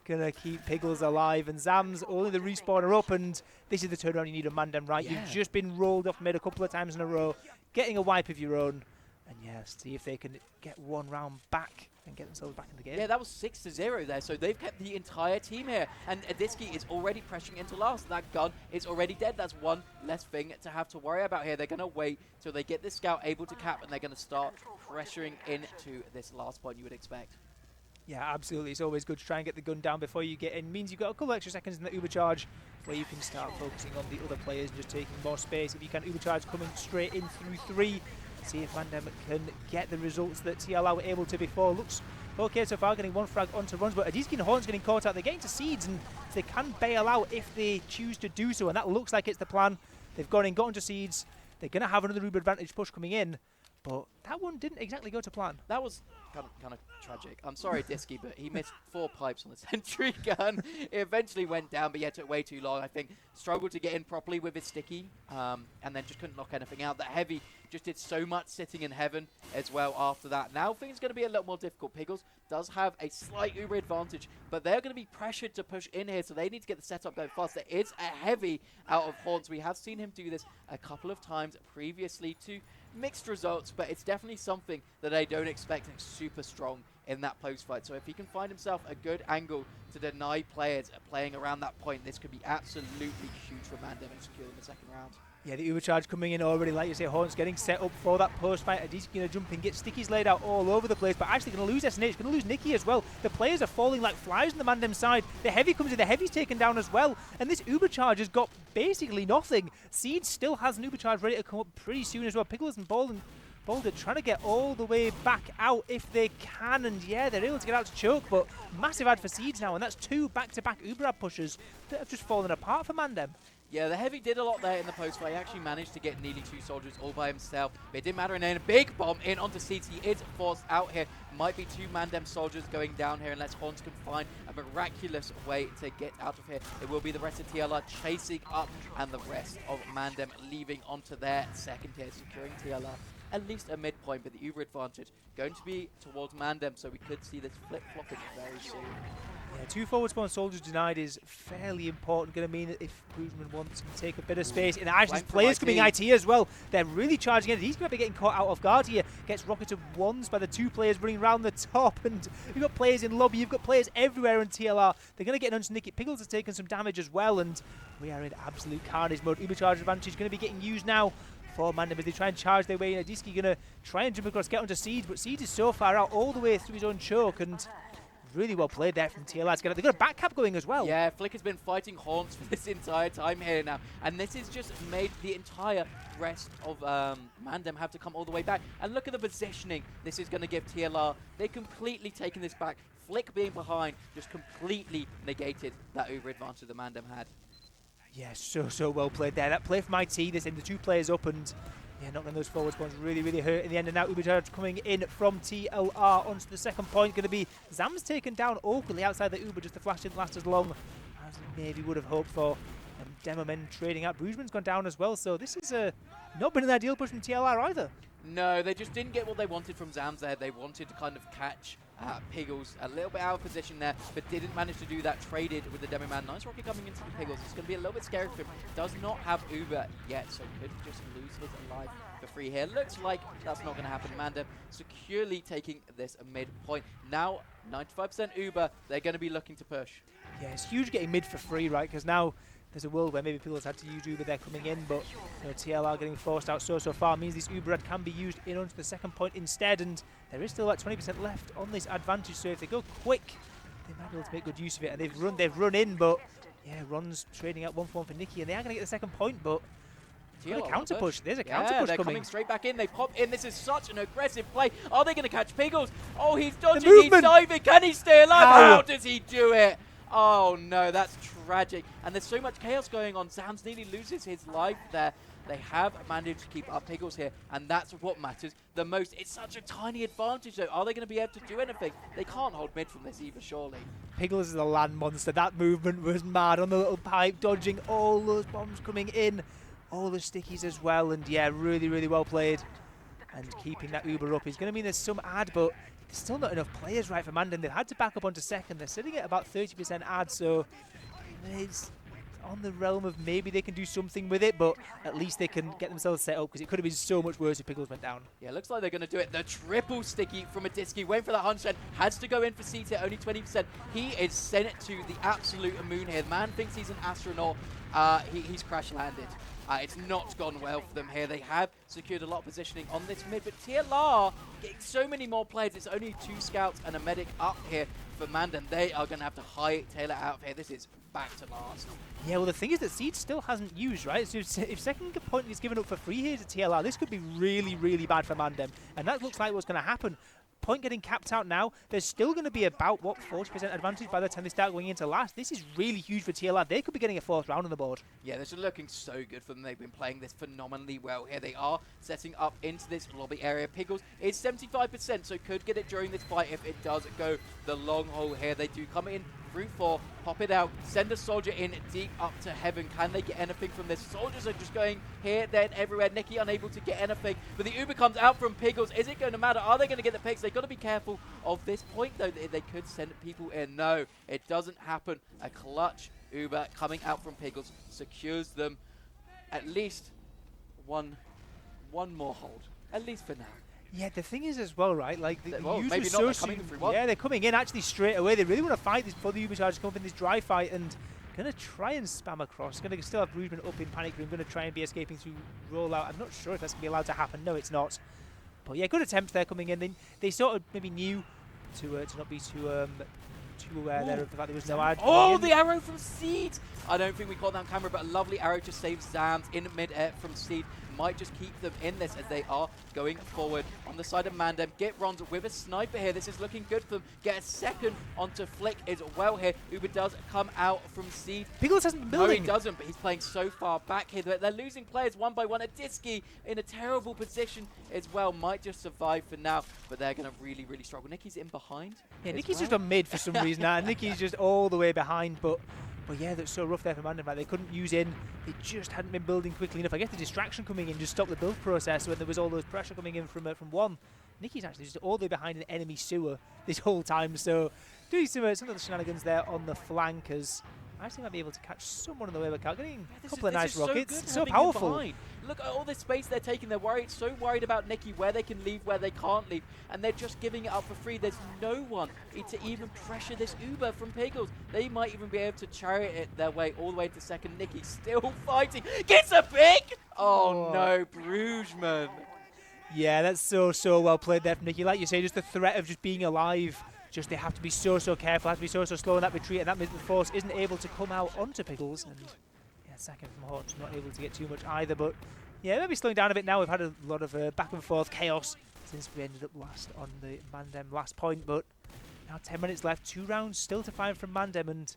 Gonna keep Piggles alive. And Zam's only the respawner up. And this is the turnaround you need on MANDEM, right? Yeah. You've just been rolled off mid a couple of times in a row. Getting a wipe of your own. And yeah, see if they can get one round back and get themselves back in the game. Yeah, that was 6-0 there, so they've kept the entire team here. And Adiski is already pressuring into last. That gun is already dead. That's one less thing to have to worry about here. They're going to wait till they get this scout able to cap, and they're going to start pressuring into this last point you would expect. Yeah, absolutely. It's always good to try and get the gun down before you get in. Means you've got a couple extra seconds in the overcharge where you can start focusing on the other players and just taking more space. If you can overcharge coming straight in through 3, see if MANDEM can get the results that TLR were able to before. Looks okay so far, getting one frag onto runs, but Adiski and Horns getting caught out. They're getting to seeds, and they can bail out if they choose to do so, and that looks like it's the plan. They've gone in, got onto seeds. They're going to have another Uber advantage push coming in, but that one didn't exactly go to plan. That was kind of tragic. I'm sorry, Adiski, but he missed 4 pipes on the sentry gun. It eventually went down, but yeah, it took way too long. I think struggled to get in properly with his sticky, and then just couldn't knock anything out. That heavy just did so much sitting in heaven as well after that. Now things are going to be a little more difficult. Piggles does have a slight Uber advantage, but they're going to be pressured to push in here, so they need to get the setup going fast. There is a heavy out of Horns. We have seen him do this a couple of times previously to mixed results, but it's definitely something that I don't expect super strong in that post fight. So if he can find himself a good angle to deny players playing around that point, this could be absolutely huge for MANDEM and secure in the second round. Yeah, the overcharge coming in already, like you say, Horns getting set up for that post fight. Adiski's going to jump in, get stickies laid out all over the place, but actually going to lose SNH, going to lose Nikki as well. The players are falling like flies on the MANDEM side. The heavy comes in, the heavy's taken down as well, and this overcharge has got basically nothing. Seed still has an overcharge ready to come up pretty soon as well. Pickles and Boulder trying to get all the way back out if they can, and yeah, they're able to get out to choke, but massive ad for Seeds now, and that's 2 back-to-back Uber ad pushes that have just fallen apart for MANDEM. Yeah, the heavy did a lot there in the post fight. He actually managed to get nearly 2 soldiers all by himself, but it didn't matter. And then a big bomb in onto Seeds. He is forced out here. Might be 2 MANDEM soldiers going down here unless Horns can find a miraculous way to get out of here. It will be the rest of TLR chasing up, and the rest of MANDEM leaving onto their second tier, securing TLR at least a midpoint, but the Uber advantage going to be towards MANDEM, so we could see this flip-flopping very soon. Yeah, 2 forward spawn soldiers denied is fairly important. Going to mean that if Boozman wants to take a bit of space, and actually players coming IT as well, they're really charging in. He's going to be getting caught out off guard here. Gets rocketed once by the 2 players running around the top, and you've got players in lobby, you've got players everywhere in TLR. They're going to get onto Nicky. Pickles has taken some damage as well, and we are in absolute carnage mode. Uber charge advantage is going to be getting used now for MANDEM as they try and charge their way in. Adiski going to try and jump across, get onto Seeds, but Seeds is so far out all the way through his own choke, and really well played there from TLR. They've got a back cap going as well. Yeah, Flick has been fighting Horns for this entire time here now, and this has just made the entire rest of MANDEM have to come all the way back. And look at the positioning this is going to give TLR. They've completely taken this back. Flick being behind just completely negated that Uber advantage that MANDEM had. Yeah, so well played there. That play from IT, they send the 2 players up, and yeah, knocking those forward spawns really hurt in the end. And now Uber charge coming in from TLR onto the second point. Going to be Zam's taken down awkwardly outside the Uber, just the flash didn't last as long as maybe would have hoped for. Demomen trading out. Boozman's gone down as well, so this is not been an ideal push from TLR either. No, they just didn't get what they wanted from Zams there. They wanted to kind of catch Piggles a little bit out of position there, but didn't manage to do that. Traded with the Demo Man. Nice rocket coming into the Piggles. It's going to be a little bit scary for him. Does not have Uber yet, so could just lose his life for free here. Looks like that's not going to happen. MANDEM securely taking this midpoint. Now 95% Uber. They're going to be looking to push. Yeah, it's huge getting mid for free, right? Because now there's a world where maybe people have had to use Uber there coming in, but you know, TLR getting forced out so far means this Uber ad can be used in onto the second point instead, and there is still about 20% left on this advantage, so if they go quick, they might be able to make good use of it. And they've run in, but yeah, Ron's trading out 1 for 1 for Nikki, and they are going to get the second point, but a counter push. There's a counter push they're coming straight back in. They pop in. This is such an aggressive play. Are they going to catch Piggles? Oh, he's dodging. He's diving. Can he stay alive? How does he do it? Oh no, that's tragic. And there's so much chaos going on. Zams nearly loses his life there. They have managed to keep up Piggles here, and that's what matters the most. It's such a tiny advantage, though. Are they going to be able to do anything? They can't hold mid from this either, surely. Piggles is a land monster. That movement was mad on the little pipe, dodging all those bombs coming in, all the stickies as well, and yeah, really well played. And keeping that Uber up is going to mean there's some ad, but there's still not enough players right for MANDEM. They've had to back up onto second. They're sitting at about 30% ad, so it's on the realm of maybe they can do something with it, but at least they can get themselves set up, because it could have been so much worse if Pickles went down. Yeah, looks like they're going to do it. The triple sticky from a Disky, waiting for that 100%, has to go in for CT at only 20%. He is sent to the absolute moon here. The man thinks he's an astronaut. He's crash landed. It's not gone well for them here. They have secured a lot of positioning on this mid, but TLR getting so many more players. It's only 2 scouts and a medic up here for MANDEM. They are going to have to hightail it out of here. This is back to last. Yeah, well, the thing is that Seed still hasn't used, right? So if second point is given up for free here to TLR, this could be really, really bad for MANDEM. And that looks like what's going to happen. Point getting capped out now. There's still going to be about, what, 40% advantage by the time they start going into last. This is really huge for TLR. They could be getting a 4th round on the board. Yeah, this is looking so good for them. They've been playing this phenomenally well here. They are setting up into this lobby area. Pickles is 75%, so could get it during this fight if it does go the long haul here. They do come in through 4, pop it out, send a soldier in deep up to heaven. Can they get anything from this? Soldiers are just going here, there, and everywhere. Nicky unable to get anything, but the Uber comes out from Pickles. Is it going to matter? Are they going to get the picks? They've got to be careful of this point, though. They could send people in. No, it doesn't happen. A clutch Uber coming out from Pickles secures them at least one more hold, at least for now. Yeah, the thing is as well, right? Like, well, maybe not. They're coming in through 1. Yeah, they're coming in actually straight away. They really want to fight this before the Uber charge come up in this dry fight, and going to try and spam across. Going to still have Brugman up in panic room. Going to try and be escaping through rollout. I'm not sure if that's going to be allowed to happen. No, it's not. But yeah, good attempts there coming in. They sort of maybe knew to not be too aware there of the fact there was no ad. Oh, the arrow from Seed! I don't think we caught that on camera, but a lovely arrow just saves Zams in mid-air from Seed. Might just keep them in this as they are going forward on the side of MANDEM. Get Ron's with a sniper here. This is looking good for them. Get a second onto Flick as well here. Uber does come out from Seed. Pickles hasn't been building. No, he doesn't, but he's playing so far back here. They're losing players one by one. A Disky in a terrible position as well. Might just survive for now, but they're going to really, really struggle. Nicky's in behind. Yeah, Nicky's just on mid for some reason. Nicky's just all the way behind, but yeah, that's so rough there for MANDEM. Like, they couldn't use in. They just hadn't been building quickly enough. I guess the distraction coming in just stopped the build process when there was all those pressure coming in from 1. Nicky's actually just all the way behind an enemy sewer this whole time. So doing some of the shenanigans there on the flankers. I actually might be able to catch someone on the way back out. Getting a couple of nice rockets. So powerful. Look at all this space they're taking. They're so worried about Nicky, where they can leave, where they can't leave. And they're just giving it up for free. There's no one to even pressure this Uber from Pickles. They might even be able to chariot it their way all the way to second. Nicky still fighting. Gets a pick! Oh no, Brugman. Yeah, that's so well played there from Nicky. Like you say, just the threat of just being alive. Just they have to be so careful, have to be so slow in that retreat, and that means the force isn't able to come out onto Pickles. And yeah, second from Hawks, not able to get too much either. But yeah, maybe slowing down a bit now. We've had a lot of back and forth chaos since we ended up last on the MANDEM last point. But now 10 minutes left, 2 rounds still to find from MANDEM, and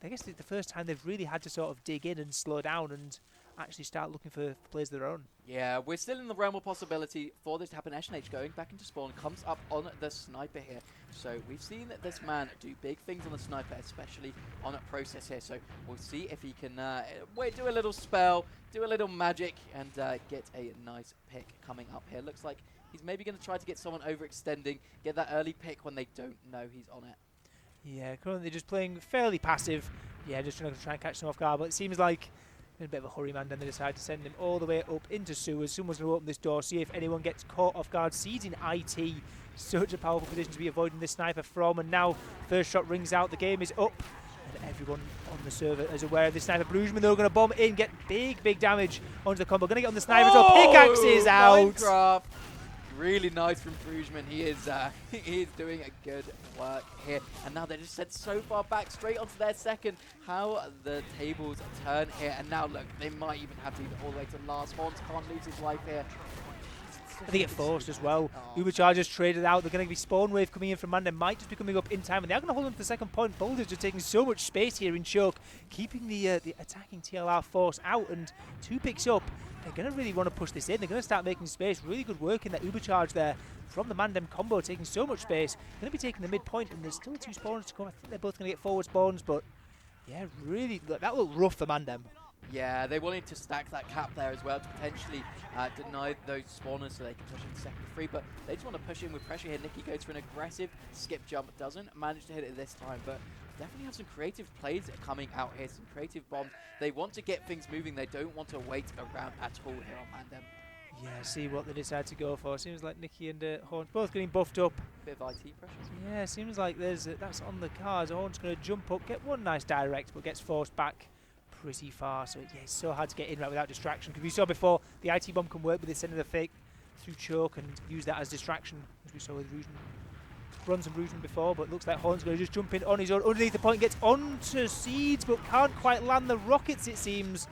I guess it's the first time they've really had to sort of dig in and slow down and actually start looking for plays of their own. Yeah, we're still in the realm of possibility for this to happen. SNH going back into spawn, comes up on the sniper here. So we've seen that this man do big things on the sniper, especially on a process here. So we'll see if he can do a little spell, do a little magic, and get a nice pick coming up here. Looks like he's maybe going to try to get someone overextending, get that early pick when they don't know he's on it. Yeah, currently just playing fairly passive. Yeah, just trying to catch them off guard, but it seems like in a bit of a hurry, man, then they decide to send him all the way up into sewers. Someone's going to open this door, see if anyone gets caught off guard. Seeds in IT, such a powerful position to be avoiding the sniper from, and now first shot rings out, the game is up, and everyone on the server is aware of this sniper. Brugman, they're going to bomb in, get big damage onto the combo. Going to get on the sniper, so pickaxes out! Minecraft. Really nice from Brugman. He is doing a good work here. And now they're just sent so far back, straight onto their second. How the tables turn here. And now look, they might even have to leave it all the way to last. Horns can't lose his life here. They get forced as well. Uber Chargers traded out. They're going to be spawn wave coming in from MANDEM. Might just be coming up in time, and they're going to hold on to the second point. Boulder's just taking so much space here in choke, keeping the attacking TLR force out, and 2 picks up. They're going to really want to push this in. They're going to start making space. Really good work in that Uber charge there from the MANDEM combo, taking so much space. Going to be taking the midpoint, and there's still 2 spawns to come. I think they're both going to get forward spawns, but yeah, really, that looked rough for MANDEM. Yeah, they wanted to stack that cap there as well to potentially deny those spawners so they can push in second free, but they just want to push in with pressure here. Nikki goes for an aggressive skip jump, doesn't manage to hit it this time, but definitely have some creative plays coming out here, some creative bombs. They want to get things moving. They don't want to wait around at all here on MANDEM. Yeah, see what they decide to go for. Seems like Nikki and Horns both getting buffed up. Bit of IT pressure. Yeah, seems like that's on the cards. Horns going to jump up, get one nice direct, but gets forced back pretty far. So yeah, it's so hard to get in right without distraction. Because we saw before, the IT bomb can work with this end of the fake through choke and use that as distraction, as we saw with Bronze and Rugen before. But looks like Horns going to just jump in on his own underneath the point, gets onto Seeds, but can't quite land the rockets. It seems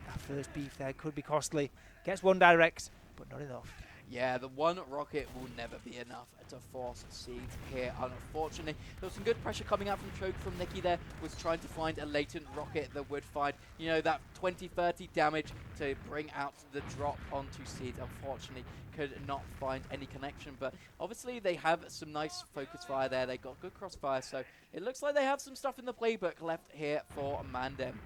that first beef there could be costly. Gets one direct, but not enough. Yeah, the one rocket will never be enough to force Seeds here, unfortunately. There was some good pressure coming out from Choke from Nikki there, was trying to find a latent rocket that would find, you know, that 20-30 damage to bring out the drop onto Seeds. Unfortunately, could not find any connection, but obviously they have some nice focus fire there. They got good crossfire, so it looks like they have some stuff in the playbook left here for MANDEM.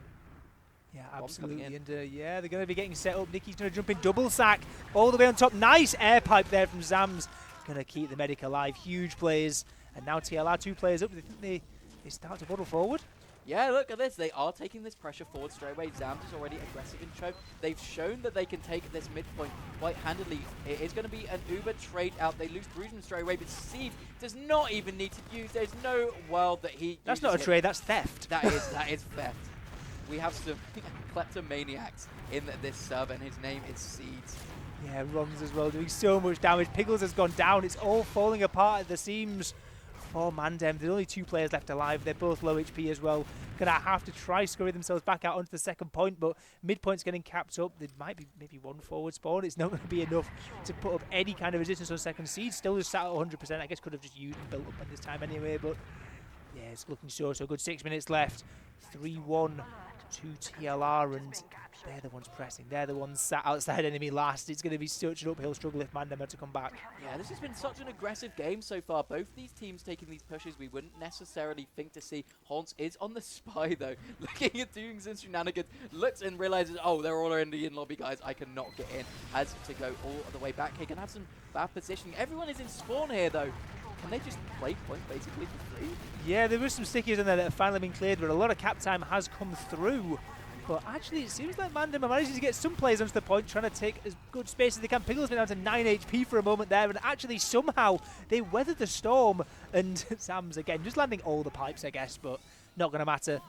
Yeah, absolutely. And yeah, they're going to be getting set up. Nikki's going to jump in double sack all the way on top. Nice air pipe there from Zams. Going to keep the medic alive. Huge plays. And now TLR 2 players up. They think they start to bottle forward. Yeah, look at this. They are taking this pressure forward straight away. Zams is already aggressive in choke. They've shown that they can take this midpoint quite handily. It is going to be an Uber trade out. They lose Bruisman straight away, but Seed does not even need to use. There's no world that he That's not a trade, that's theft. That is theft. We have some kleptomaniacs in this sub, and his name is Seeds. Yeah, Ron's as well, doing so much damage. Pickles has gone down. It's all falling apart at the seams for MANDEM. There's only 2 players left alive. They're both low HP as well. Gonna have to try scurry themselves back out onto the second point, but midpoint's getting capped up. There might be maybe one forward spawn. It's not going to be enough to put up any kind of resistance on second. Seed still just sat at 100%. I guess could have just used and built up at this time anyway, but yeah, it's looking so good. 6 minutes left. 3-1 to TLR, and they're the ones pressing. They're the ones sat outside enemy last. It's going to be such an uphill struggle if MANDEM are to come back. Yeah, this has been such an aggressive game so far. Both these teams taking these pushes we wouldn't necessarily think to see. Haunts is on the spy though, looking at doing some shenanigans, looks and realizes, oh, they're all in the in-lobby, guys. I cannot get in. Has to go all the way back. He can have some bad positioning. Everyone is in spawn here though. Can they just play point basically for free? Yeah, there were some stickies in there that have finally been cleared, but a lot of cap time has come through. But actually, it seems like MANDEM are managing to get some players onto the point, trying to take as good space as they can. Pickle's been down to 9 HP for a moment there, and actually somehow they weathered the storm. And Sam's again just landing all the pipes, I guess, but not going to matter.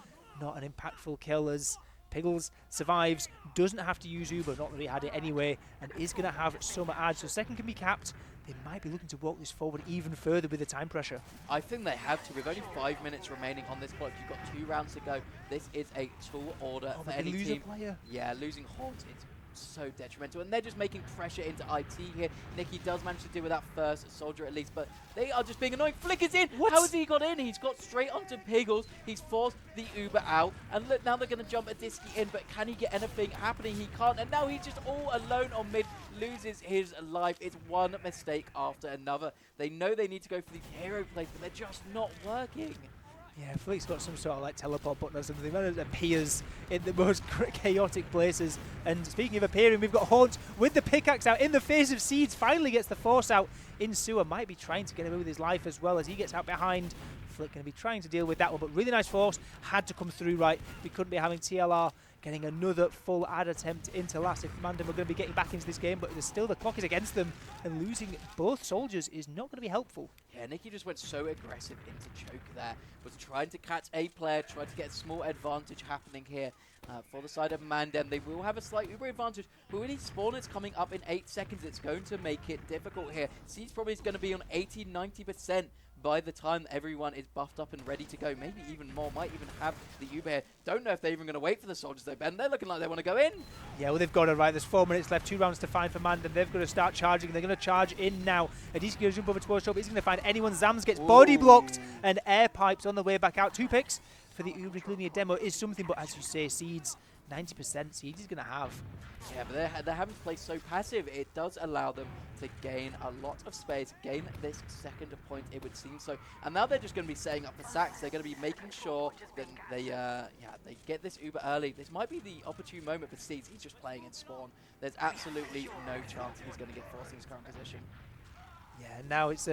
Not an impactful kill as Pickles survives, doesn't have to use Uber, not that he had it anyway, and is going to have some ads. So second can be capped. They might be looking to walk this forward even further with the time pressure. I think they have to. With only 5 minutes remaining on this clock, you've got 2 rounds to go. This is a tall order for any team. Player. Yeah, losing Haunt is so detrimental, and they're just making pressure into IT here. Nikki does manage to deal with that first soldier at least, but they are just being annoying. Flick is in! What? How has he got in? He's got straight onto Piggles. He's forced the Uber out, and look, now they're going to jump a Disky in, but can he get anything happening? He can't, and now he's just all alone on mid, loses his life. It's one mistake after another. They know they need to go for these hero plays, but they're just not working. Yeah, Flick's got some sort of like teleport button or something that appears in the most chaotic places. And speaking of appearing, we've got Haunt with the pickaxe out in the face of Seeds. Finally gets the force out in Sewer. Might be trying to get away with his life as well as he gets out behind. Flick going to be trying to deal with that one, but really nice force. Had to come through right. We couldn't be having TLR getting another full ad attempt into last if MANDEM are going to be getting back into this game, but there's still the clock is against them, and losing both soldiers is not going to be helpful. Yeah, Nikki just went so aggressive into choke there, was trying to catch a player, tried to get a small advantage happening here for the side of MANDEM. They will have a slight Uber advantage, but with these spawners coming up in 8 seconds, it's going to make it difficult here. Seeds probably is going to be on 80-90% by the time everyone is buffed up and ready to go. Maybe even more, might even have the Uber here. Don't know if they're even going to wait for the soldiers though, Ben. They're looking like they want to go in. Yeah, well, they've got it right. There's 4 minutes left, 2 rounds to find for MANDEM. They've got to start charging. They're going to charge in now. Adisky going to jump over towards top. He's going to find anyone. Zams gets body blocked, and air pipes on the way back out. 2 picks for the Uber, including a demo, is something, but as you say, Seeds 90% Siege is going to have. Yeah, but they're having to play so passive. It does allow them to gain a lot of space, gain this second point, it would seem so. And now they're just going to be setting up for sacks. They're going to be making sure that they get this uber early. This might be the opportune moment for Seeds. He's just playing in spawn. There's absolutely no chance he's going to get forced in his current position. Yeah, now it's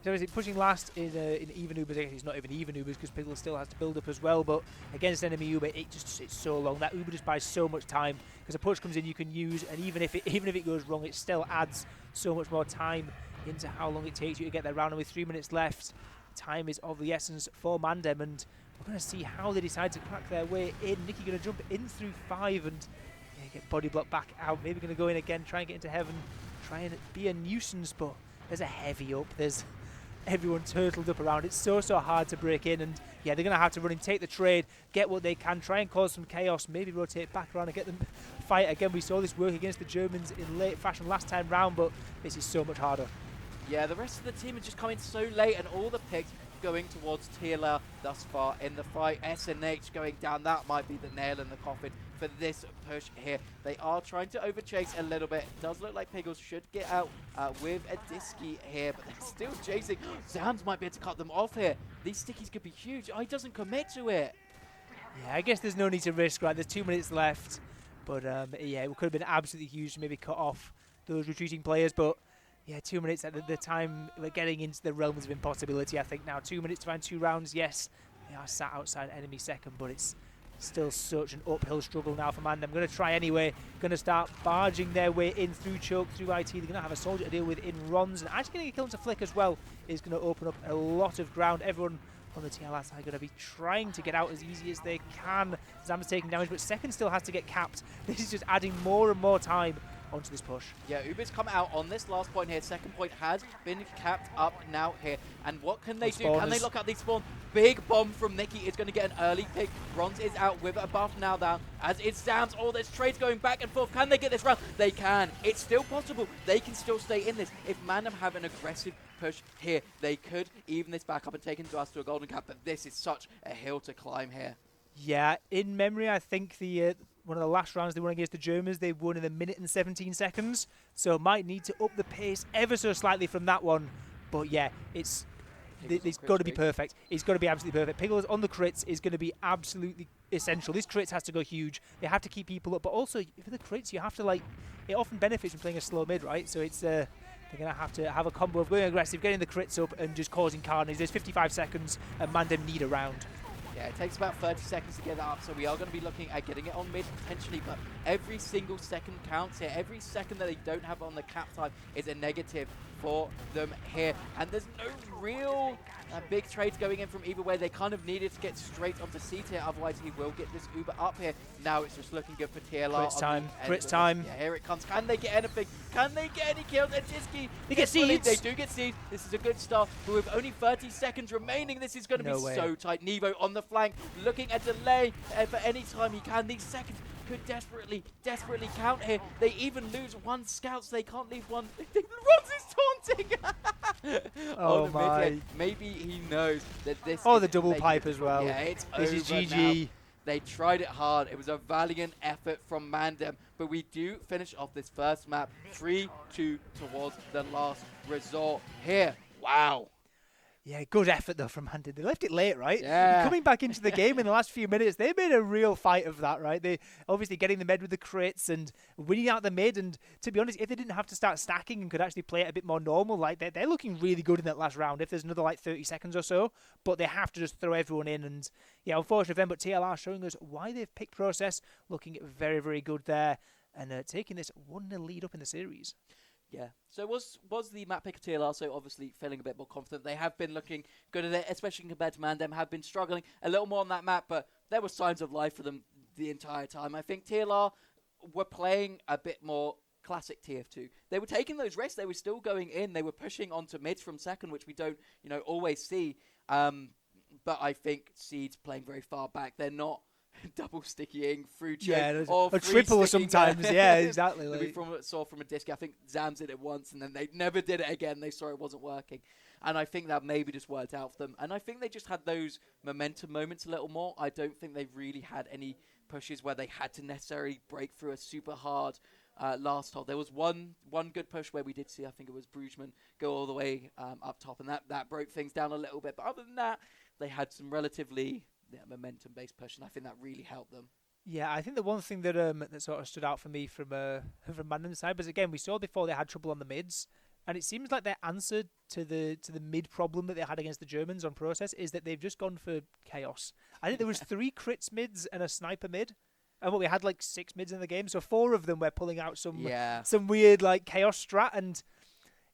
so is it pushing last in even Ubers? Actually, it's not even even Ubers because Piggle still has to build up as well. But against enemy Uber, it's so long. That Uber just buys so much time because a push comes in you can use, and even if it goes wrong, it still adds so much more time into how long it takes you to get there round. And with 3 minutes left, time is of the essence for MANDEM, and we're going to see how they decide to crack their way in. Nicky going to jump in through 5 and get body block back out. Maybe going to go in again, try and get into heaven, try and be a nuisance, but there's a heavy up. There's everyone turtled up around. It's so hard to break in, and yeah, they're going to have to run in, take the trade, get what they can, try and cause some chaos, maybe rotate back around and get them fight again. We saw this work against the Germans in late fashion last time round, but this is so much harder. Yeah, the rest of the team are just coming so late, and all the picks going towards TLR thus far in the fight. SNH going down, that might be the nail in the coffin for this push here. They are trying to overchase a little bit. It does look like Piggles should get out with a Disky here, but they're still chasing. Zams might be able to cut them off here. These stickies could be huge. Oh, he doesn't commit to it. Yeah, I guess there's no need to risk, right? There's 2 minutes left, but yeah, it could have been absolutely huge to maybe cut off those retreating players, but yeah, 2 minutes at the time we're getting into the realms of impossibility, I think now. 2 minutes to find 2 rounds, yes, they are sat outside enemy second, but it's still such an uphill struggle now for MANDEM. Going to try anyway, going to start barging their way in through choke, through IT. They're going to have a soldier to deal with in Rons, and actually getting a kill into Flick as well is going to open up a lot of ground. Everyone on the TLR side going to be trying to get out as easy as they can. Zam's taking damage, but second still has to get capped. This is just adding more and more time onto this push. Yeah, Uber's come out on this last point here. Second point has been capped up now here. And what can they do? Can they lock out these spawn? Big bomb from Nicky is going to get an early pick. Bronze is out with a buff now down, as is Zams. Oh, there's trades going back and forth. Can they get this round? They can. It's still possible. They can still stay in this. If MANDEM have an aggressive push here, they could even this back up and take into us to a golden cap, but this is such a hill to climb here. Yeah, in memory, I think the one of the last rounds they won against the Germans, they won in a minute and 17 seconds, so might need to up the pace ever so slightly from that one. But yeah, it's got to be perfect. It's got to be absolutely perfect. Piggles on the crits is going to be absolutely essential. This crits has to go huge. They have to keep people up, but also for the crits, you have to it often benefits from playing a slow mid, right? So it's they're going to have a combo of going aggressive, getting the crits up, and just causing carnage. There's 55 seconds, and MANDEM need a round. Yeah, it takes about 30 seconds to get that up, so we are going to be looking at getting it on mid potentially, but every single second counts here. Every second that they don't have on the cap time is a negative for them here. And there's no real big trades going in from either way. They kind of needed to get straight onto C tier, otherwise he will get this Uber up here. Now it's just looking good for TLR. Crits time, crits time. Yeah, here it comes. Can they get anything? Can they get any kills? And Disky, they get seeds. They do get seeds. This is a good start, but with only 30 seconds remaining, this is going to be so tight. Nevo on the flank, looking at delay for any time he can. These seconds could desperately count here. They even lose one scout, so they can't leave one. Rons is taunting! Oh my. Maybe he knows that this the double pipe as well. Yeah, it's this is GG. Now. They tried it hard. It was a valiant effort from MANDEM, but we do finish off this first map 3-2 towards the last resort here. Wow. Yeah, good effort though from MANDEM. They left it late, right? Yeah. Coming back into the game in the last few minutes, they made a real fight of that, right? They obviously getting the mid with the crits and winning out the mid. And to be honest, if they didn't have to start stacking and could actually play it a bit more normal, they're looking really good in that last round. If there's another 30 seconds or so, but they have to just throw everyone in. And yeah, unfortunate for them, but TLR showing us why they've picked Process, looking very, very good there, and taking this 1-0 lead up in the series. Yeah, so was the map pick of TLR, so obviously feeling a bit more confident. They have been looking good at it, especially compared to MANDEM, have been struggling a little more on that map, but there were signs of life for them the entire time. I think TLR were playing a bit more classic TF2. They were taking those risks, they were still going in, they were pushing onto mids from second, which we don't, always see. But I think Seed's playing very far back. They're not double stickying through choke or a triple sometimes. Yeah, exactly. We saw from a disc. I think Zams did it once, and then they never did it again. They saw it wasn't working. And I think that maybe just worked out for them. And I think they just had those momentum moments a little more. I don't think they really had any pushes where they had to necessarily break through a super hard last hole. There was one good push where we did see, I think it was Brugman, go all the way up top, and that broke things down a little bit. But other than that, they had some relatively momentum-based push, and I think that really helped them. Yeah, I think the one thing that that sort of stood out for me from MANDEM's side was, again, we saw before they had trouble on the mids, and it seems like their answer to the mid problem that they had against the Germans on process is that they've just gone for chaos. I think there was 3 crits mids and a sniper mid. And we had like 6 mids in the game, so 4 of them were pulling out some weird like chaos strat, and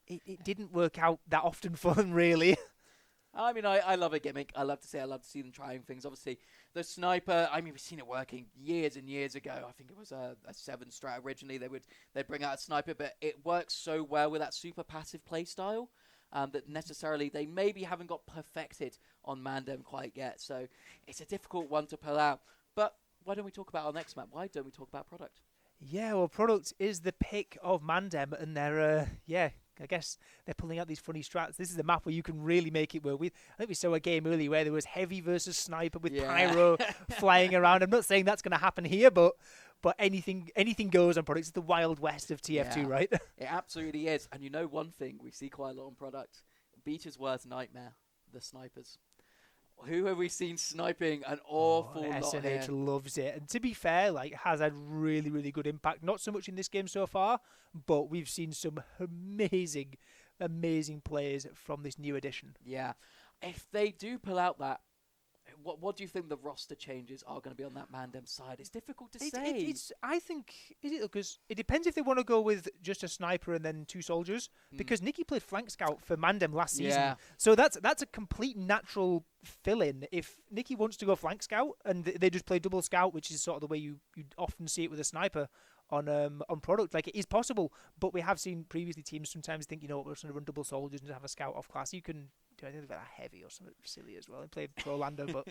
it didn't work out that often for them, really. I mean, I love a gimmick. I love to see them trying things. Obviously, the sniper, I mean, we've seen it working years and years ago. I think it was a 7 strat originally. They'd bring out a sniper, but it works so well with that super passive play style that necessarily they maybe haven't got perfected on MANDEM quite yet. So it's a difficult one to pull out. But why don't we talk about our next map? Why don't we talk about Product? Yeah, well, Product is the pick of MANDEM, and they're, I guess they're pulling out these funny strats. This is a map where you can really make it work. I think we saw a game earlier where there was heavy versus sniper with pyro flying around. I'm not saying that's going to happen here, but anything goes on Product. It's the Wild West of TF2, right? It absolutely is. And you know one thing we see quite a lot on Product? Beater's worst nightmare, the snipers. Who have we seen sniping an awful lot SNH here? loves it. And to be fair, has had really, really good impact. Not so much in this game so far, but we've seen some amazing, amazing plays from this new edition. Yeah. If they do pull out that, what do you think the roster changes are going to be on that MANDEM side? It's difficult to say. I think, because it depends if they want to go with just a sniper and then 2 soldiers, because Nicky played flank scout for MANDEM last season. So that's a complete natural fill-in. If Nicky wants to go flank scout and they just play double scout, which is sort of the way you often see it with a sniper on Product, like, it is possible. But we have seen previously teams sometimes think, we're just going to run double soldiers and have a scout off class. You can do anything like that heavy or something silly as well and play poLAND, but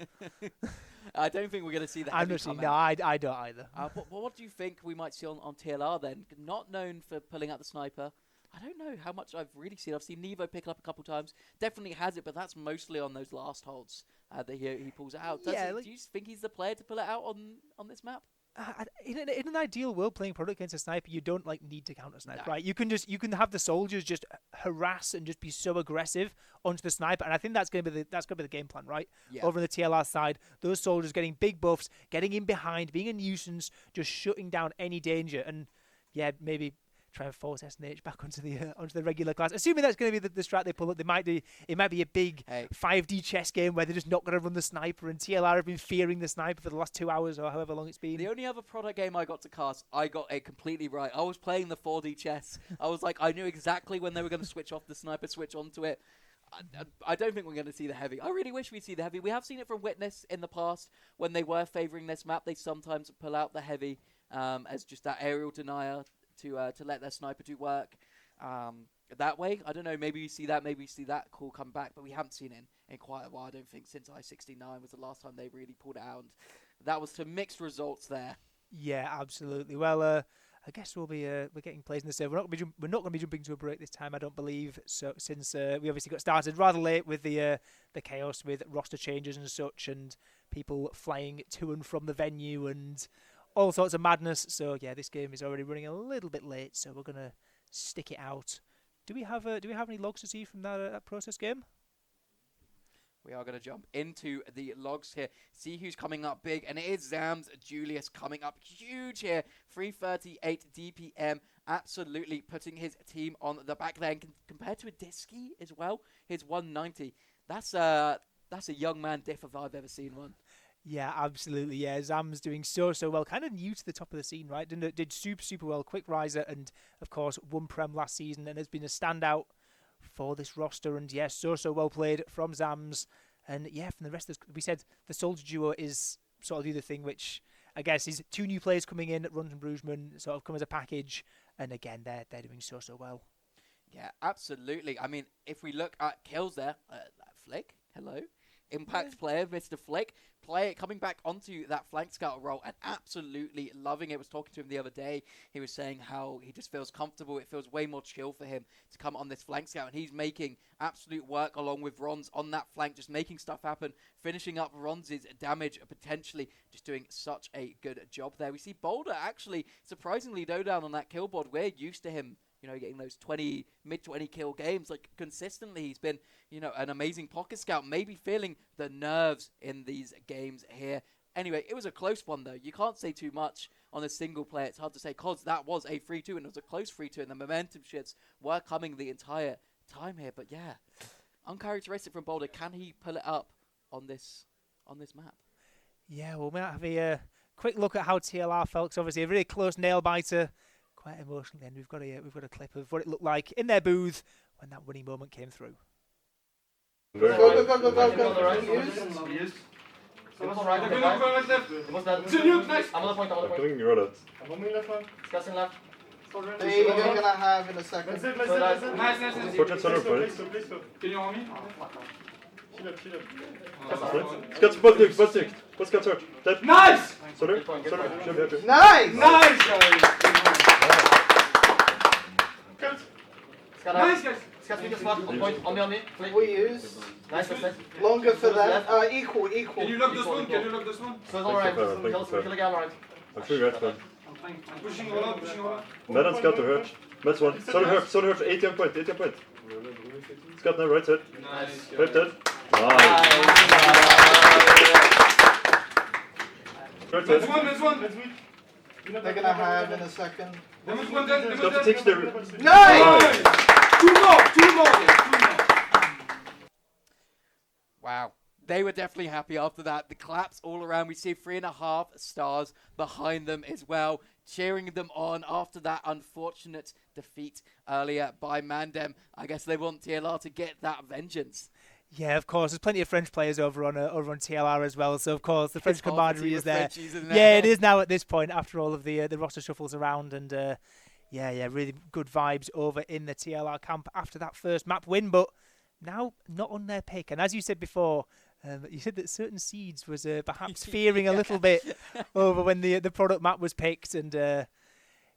I don't think we're going to see that. I don't either. What do you think we might see on TLR then? Not known for pulling out the sniper. I don't know how much I've really seen. I've seen Nevo pick it up a couple times. Definitely has it, but that's mostly on those last holds that he pulls it out. Do you think he's the player to pull it out on this map? In an ideal world, playing Product against a sniper, you don't need to counter snipe, right? You can have the soldiers just harass and just be so aggressive onto the sniper, and I think that's going to be the game plan, right? Yeah. Over on the TLR side, those soldiers getting big buffs, getting in behind, being a nuisance, just shutting down any danger, and maybe try and force SNH back onto the regular class. Assuming that's going to be the strat they pull up, it might be a big 5D chess game where they're just not going to run the sniper, and TLR have been fearing the sniper for the last 2 hours or however long it's been. The only other Product game I got to cast, I got it completely right. I was playing the 4D chess. I was like, I knew exactly when they were going to switch off the sniper, switch onto it. I don't think we're going to see the heavy. I really wish we'd see the heavy. We have seen it from Witness in the past. When they were favouring this map, they sometimes pull out the heavy as just that aerial denier to let their sniper do work that way. I don't know, maybe we see that call come back, but we haven't seen it in quite a while. I don't think since I-69 was the last time they really pulled it out, and that was to mixed results there. Yeah, absolutely. Well, I guess we're getting plays in the server. We're not going to be jumping to a break this time, I don't believe. So since we obviously got started rather late with the chaos with roster changes and such, and people flying to and from the venue and all sorts of madness. So yeah, this game is already running a little bit late, so we're gonna stick it out. Do we have any logs to see from that process game? We are going to jump into the logs here. See who's coming up big, and it is Zams Julius coming up huge here. 338 DPM, absolutely putting his team on the back there. And compared to a Disky as well, his 190. That's a young man diff if I've ever seen one. Yeah, absolutely. Yeah, Zam's doing so well. Kind of new to the top of the scene, right? Did super well. Quick riser, and of course won Prem last season, and has been a standout for this roster. And yes, so well played from Zams. And yeah, from the rest of we said the soldier duo is sort of the other thing, which I guess is 2 new players coming in. Runs and Brugman sort of come as a package, and again they're doing so well. Yeah, absolutely. I mean, if we look at kills there, Flick, hello. impact player, Mr. Flick. Coming back onto that flank scout role and absolutely loving it. I was talking to him the other day. He was saying how he just feels comfortable. It feels way more chill for him to come on this flank scout. And he's making absolute work along with Ron's on that flank, just making stuff happen, finishing up Ron's damage, potentially just doing such a good job there. We see Boulder actually surprisingly low down on that kill board. We're used to him, getting those mid-20 kill games. Like, consistently, he's been, an amazing pocket scout, maybe feeling the nerves in these games here. Anyway, it was a close one, though. You can't say too much on a single player. It's hard to say, because that was a 3-2, and it was a close 3-2, and the momentum shifts were coming the entire time here. But, yeah, uncharacteristic from Boulder. Can he pull it up on this map? Yeah, well, we might have a quick look at how TLR felt, 'cause obviously a really close nail-biter. Quite emotional, and we've got a clip of what it looked like in their booth when that winning moment came through. Go. Someone's right, left. Nice. I'm on the point. Coming roll it. Discussing left. You're gonna have in a second. Nice. Fortune solar point. Can you hear me? Scout bot nuke. What's scout search? Dead. Nice! Solar. Nice! Nice, guys! Nice, guys! Scout speaker smart, on point, on me. We use Nice, that's longer for that. Equal. Can you lock this one? So it's alright. Kill the guy, alright. I'm free red man. I'm pushing over. Med and scout to hurt. Med's one. Solar hurt. 80 on point. Scout now, right side. Nice. 5 dead. Nice. Right That's side. one. they're gonna have in a second. Scout takes the... Nice! Two more. Wow. They were definitely happy after that. The claps all around. We see 3.5 stars behind them as well, cheering them on after that unfortunate defeat earlier by MANDEM. I guess they want TLR to get that vengeance. Yeah, of course. There's plenty of French players over on TLR as well. So, of course, the French camaraderie is there. Yeah, it is now at this point after all of the roster shuffles around. And, really good vibes over in the TLR camp after that first map win. But now not on their pick. And as you said before, you said that certain seeds was perhaps fearing a little bit over when the product map was picked. And,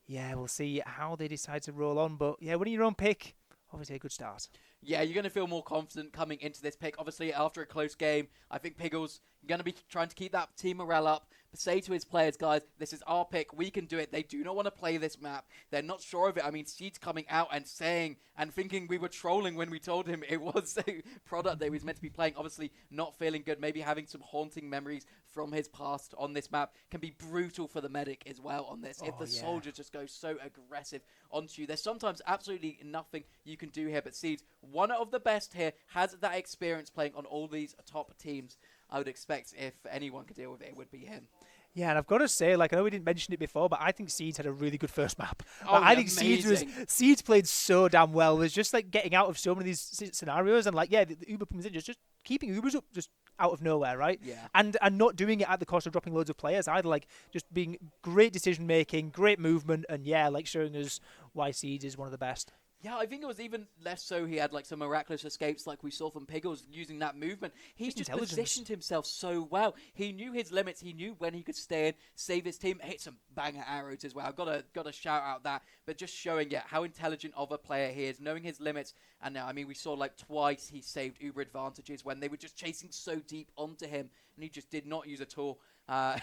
we'll see how they decide to roll on. But, yeah, winning your own pick, obviously a good start. Yeah, you're going to feel more confident coming into this pick. Obviously, after a close game, I think Piggles going to be trying to keep that team morale up. But say to his players, guys, this is our pick. We can do it. They do not want to play this map. They're not sure of it. I mean, Seed's coming out and saying and thinking we were trolling when we told him it was a product that he was meant to be playing. Obviously, not feeling good. Maybe having some haunting memories from his past on this map can be brutal for the medic as well on this. If the soldier just goes so aggressive onto you, there's sometimes absolutely nothing you can do here. But Seed, one of the best here, has that experience playing on all these top teams. I would expect if anyone could deal with it, it would be him. Yeah, and I've got to say, I know we didn't mention it before, but I think Seeds had a really good first map. I think Seeds played so damn well. It was just getting out of so many of these scenarios, and the Uber comes in, just keeping Ubers up just out of nowhere, right? Yeah. And not doing it at the cost of dropping loads of players either. Just being great decision making, great movement, and showing us why Seeds is one of the best. Yeah, I think it was even less so he had some miraculous escapes like we saw from Piggles using that movement. He's just positioned himself so well. He knew his limits. He knew when he could stay in, save his team, hit some banger arrows as well. Gotta shout out that. But just showing how intelligent of a player he is, knowing his limits. And now, we saw twice he saved Uber advantages when they were just chasing so deep onto him, and he just did not use at all. I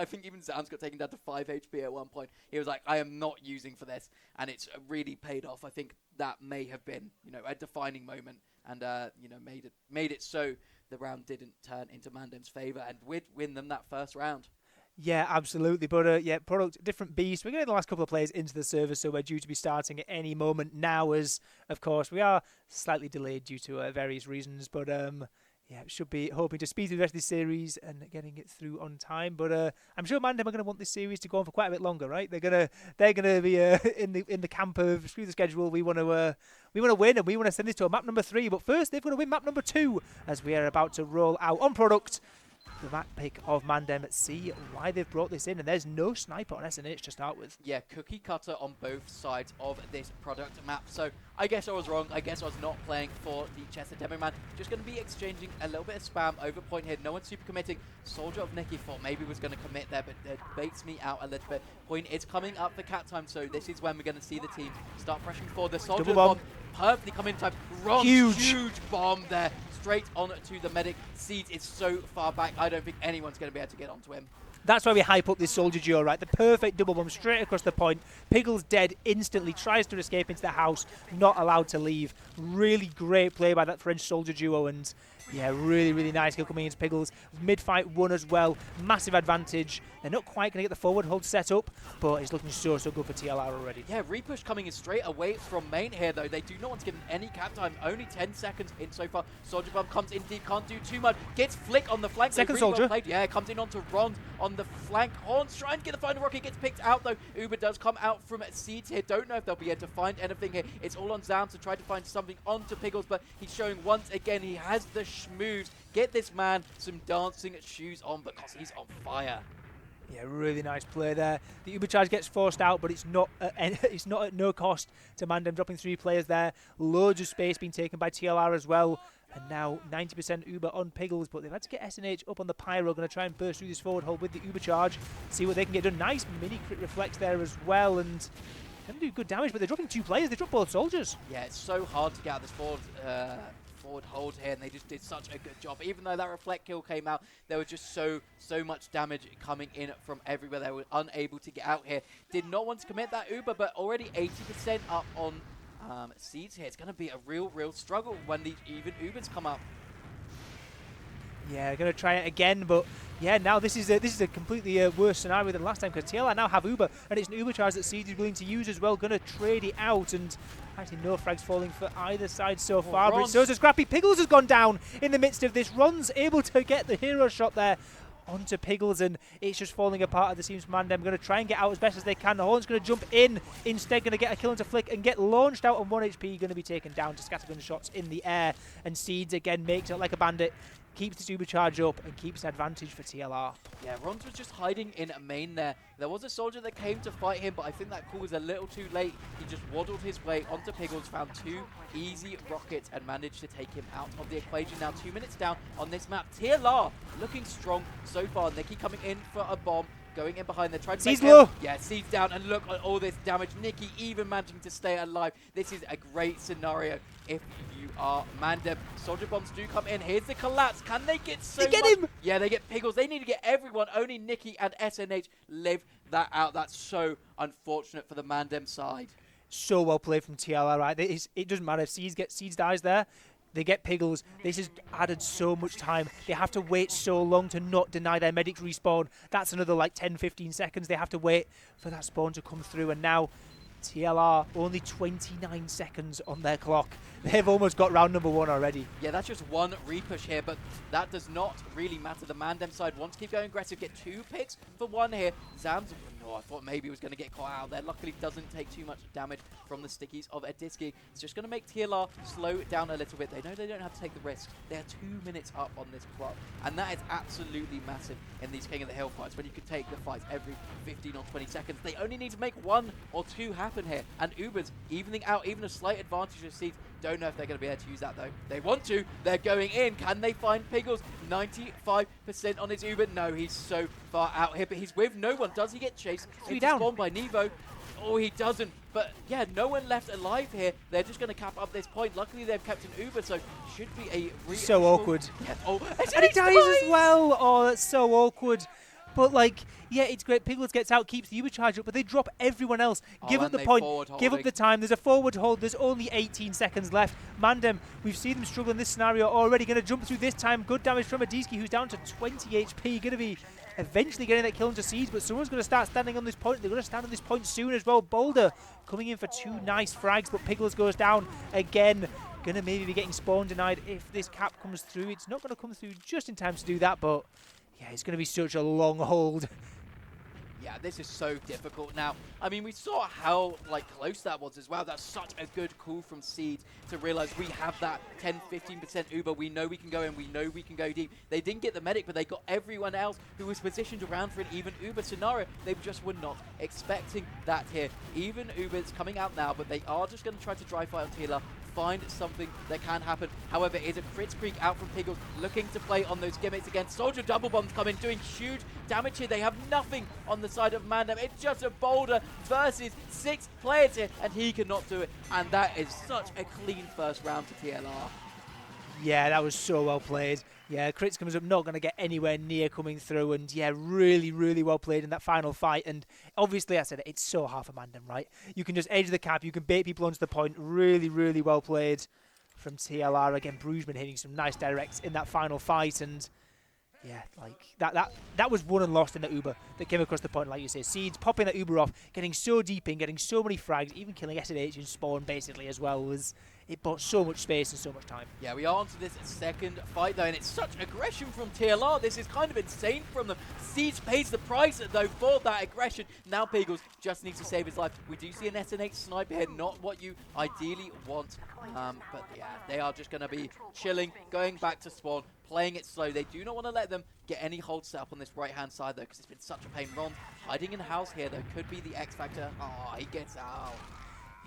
think even Zams got taken down to 5 HP at one point. He was like, I am not using for this. And it's really paid off. I think that may have been, a defining moment and, made it so the round didn't turn into MANDEM's favour and would win them that first round. Yeah, absolutely. But, product, different beast. We're getting the last couple of players into the server, so we're due to be starting at any moment now as, of course, we are slightly delayed due to various reasons. But, should be hoping to speed through the rest of this series and getting it through on time. But I'm sure MANDEM are going to want this series to go on for quite a bit longer, right? They're gonna be in the camp of screw the schedule. We want to win and we want to send this to a map number 3. But first, they've got to win map number 2 as we are about to roll out on product the map pick of MANDEM. See why they've brought this in, and there's no sniper on SNH to start with. Yeah, cookie cutter on both sides of this product map. So I guess I was wrong. I guess I was not playing for the Chester Demo Man. Just going to be exchanging a little bit of spam over point here. No one's super committing. Soldier of Nikki thought maybe was going to commit there, but it baits me out a little bit. Point is coming up for cap time, so this is when we're going to see the team start pressing forward. The Soldier bomb perfectly come in time. Wrong, huge bomb there. Straight on to the medic. Seeds is so far back. I don't think anyone's going to be able to get onto him. That's why we hype up this Soldier duo, right? The perfect double bomb straight across the point. Piggles dead instantly, tries to escape into the house, not allowed to leave. Really great play by that French Soldier duo, and yeah, really nice kill coming into Piggles. Mid-fight won as well, massive advantage. They're not quite going to get the forward hold set up, but it's looking so good for TLR already. Yeah, repush coming in straight away from main here, though. They do not want to give him any cap time. Only 10 seconds in so far. Soldier bomb comes in deep, can't do too much. Gets flick on the flank. Second really Soldier. Well played. Yeah, comes in onto Ron on the flank. Horns trying to get the final rocket. Gets picked out, though. Uber does come out from Seeds here. Don't know if they'll be able to find anything here. It's all on Zam to try to find something onto Piggles, but he's showing once again he has the schmoves. Get this man some dancing shoes on because he's on fire. Yeah, really nice play there. The Uber charge gets forced out, but it's not at no cost to MANDEM dropping 3 players there. Loads of space being taken by TLR as well. And now 90% Uber on Piggles, but they've had to get SNH up on the Pyro. Going to try and burst through this forward hold with the Uber charge. See what they can get done. Nice mini crit reflex there as well, and going to do good damage, but they're dropping 2 players. They dropped both soldiers. Yeah, it's so hard to get out this forward hold here, and they just did such a good job. Even though that reflect kill came out, there was just so much damage coming in from everywhere. They were unable to get out here. Did not want to commit that Uber, but already 80% up on Seeds here. It's going to be a real struggle when these even Ubers come up. Yeah, going to try it again, but yeah, now this is a completely worse scenario than last time because TLR now have Uber, and it's an Uber charge that Seeds is willing to use as well. Going to trade it out, and actually no frags falling for either side so far. But so is Scrappy. Piggles has gone down in the midst of this. Ron's able to get the hero shot there onto Piggles, and it's just falling apart at the seams. MANDEM going to try and get out as best as they can. The Horn's going to jump in, instead going to get a kill into Flick and get launched out on 1 HP, going to be taken down to scattergun shots in the air, and Seeds again makes it like a bandit, keeps the super charge up and keeps an advantage for TLR. Yeah, Rons was just hiding in a main there. There was a soldier that came to fight him, but I think that call was a little too late. He just waddled his way onto Piggles, found 2 easy rockets and managed to take him out of the equation. Now 2 minutes down on this map. TLR looking strong so far. Nikki coming in for a bomb. Going in behind, they're trying to Seeds make low. Yeah, Seeds down, and look at all this damage. Nikki even managing to stay alive. This is a great scenario if you are MANDEM. Soldier bombs do come in. Here's the collapse. Can they get so They get much? him! Yeah, they get Piggles. They need to get everyone. Only Nikki and SNH live that out. That's so unfortunate for the MANDEM side. So well played from TLR, right? It doesn't matter if Seeds dies there. They get Piggles. This has added so much time. They have to wait so long to not deny their medics respawn. That's another like 10-15 seconds. They have to wait for that spawn to come through. And now TLR only 29 seconds on their clock. They've almost got round number 1 already. Yeah, that's just 1 repush here, but that does not really matter. The MANDEM side wants to keep going aggressive, get 2 picks for 1 here. Zam's, oh, I thought maybe he was going to get caught out there. Luckily, doesn't take too much damage from the stickies of Adiski. It's just going to make TLR slow down a little bit. They know they don't have to take the risk. They're 2 minutes up on this clock, and that is absolutely massive in these King of the Hill fights when you can take the fight every 15 or 20 seconds. They only need to make 1 or 2 happen here, and Uber's evening out even a slight advantage of Seeds. Don't know if they're going to be able to use that, though. They want to. They're going in. Can they find Piggles? 95% on his Uber. No, he's so far out here, but he's with no one. Does he get chased? He's spawned by Nevo. Oh, he doesn't. But, yeah, no one left alive here. They're just going to cap up this point. Luckily, they've kept an Uber, so should be a... So awkward. Yeah. Oh, and he dies as well. Oh, that's so awkward. But, like, yeah, it's great. Piggles gets out, keeps the Uber charge up, but they drop everyone else. Give up the point, give up the time. There's a forward hold. There's only 18 seconds left. MANDEM, we've seen them struggle in this scenario already. Going to jump through this time. Good damage from Adiski, who's down to 20 HP. Going to be eventually getting that kill into Seeds, but someone's going to start standing on this point. They're going to stand on this point soon as well. Boulder coming in for 2 nice frags, but Piggles goes down again. Going to maybe be getting spawn denied if this cap comes through. It's not going to come through just in time to do that, but... yeah, it's going to be such a long hold. Yeah, this is so difficult now. I mean, we saw how close that was as well. That's such a good call from Seeds to realize we have that 10-15% Uber. We know we can go in. We know we can go deep. They didn't get the medic, but they got everyone else who was positioned around for an even Uber scenario. They just were not expecting that here. Even Uber's coming out now, but they are just going to try to dry fight on TLR. Find something that can happen. However, is a Crit Creek out from Piggles, looking to play on those gimmicks again. Soldier double bombs coming, doing huge damage here. They have nothing on the side of MANDEM. It's just a boulder versus 6 players here, and he cannot do it. And that is such a clean first round to TLR. Yeah, that was so well played. Yeah, Crits comes up, not going to get anywhere near coming through, and yeah, really, really well played in that final fight. And obviously, I said it's so hard for MANDEM, right? You can just edge the cap, you can bait people onto the point. Really, really well played from TLR. Again, Brugeman hitting some nice directs in that final fight, and yeah, that was won and lost in the Uber that came across the point, like you say. Seeds popping that Uber off, getting so deep in, getting so many frags, even killing SNH in spawn basically as well. It bought so much space and so much time. Yeah, we are on to this second fight though, and it's such aggression from TLR. This is kind of insane from them. Seeds pays the price though for that aggression. Now Piggles just needs to save his life. We do see an SNH sniper here, not what you ideally want. But yeah, they are just going to be chilling, going back to spawn, playing it slow. They do not want to let them get any hold set up on this right-hand side though, because it's been such a pain. Ron hiding in house here though, could be the X factor. Oh, he gets out.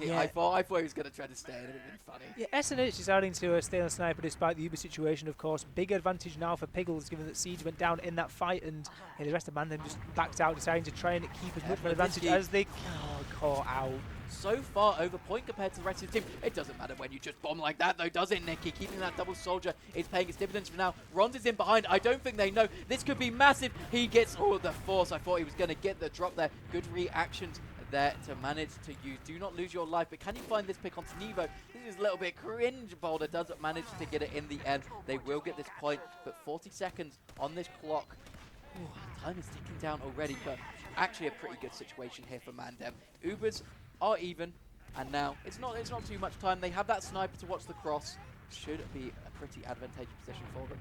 Yeah. I thought he was going to try to stay. It would have been funny. Yeah, SNH deciding to stay on sniper despite the Uber situation, of course. Big advantage now for Piggles, given that Siege went down in that fight, and the rest of MANDEM just backed out, deciding to try and keep as much of an advantage as they caught out. So far over point compared to the rest of the team. It doesn't matter when you just bomb like that, though, does it, Nicky? Keeping that double soldier is paying its dividends for now. Rons is in behind. I don't think they know. This could be massive. He gets all the force. I thought he was going to get the drop there. Good reactions there to manage to use. Do not lose your life, but can you find this pick onto Nevo? This is a little bit cringe. Boulder doesn't manage to get it in the end. They will get this point, but 40 seconds on this clock. Ooh, time is ticking down already, but actually a pretty good situation here for MANDEM. Ubers are even, and now it's not too much time. They have that sniper to watch the cross. Should be a pretty advantageous position for them.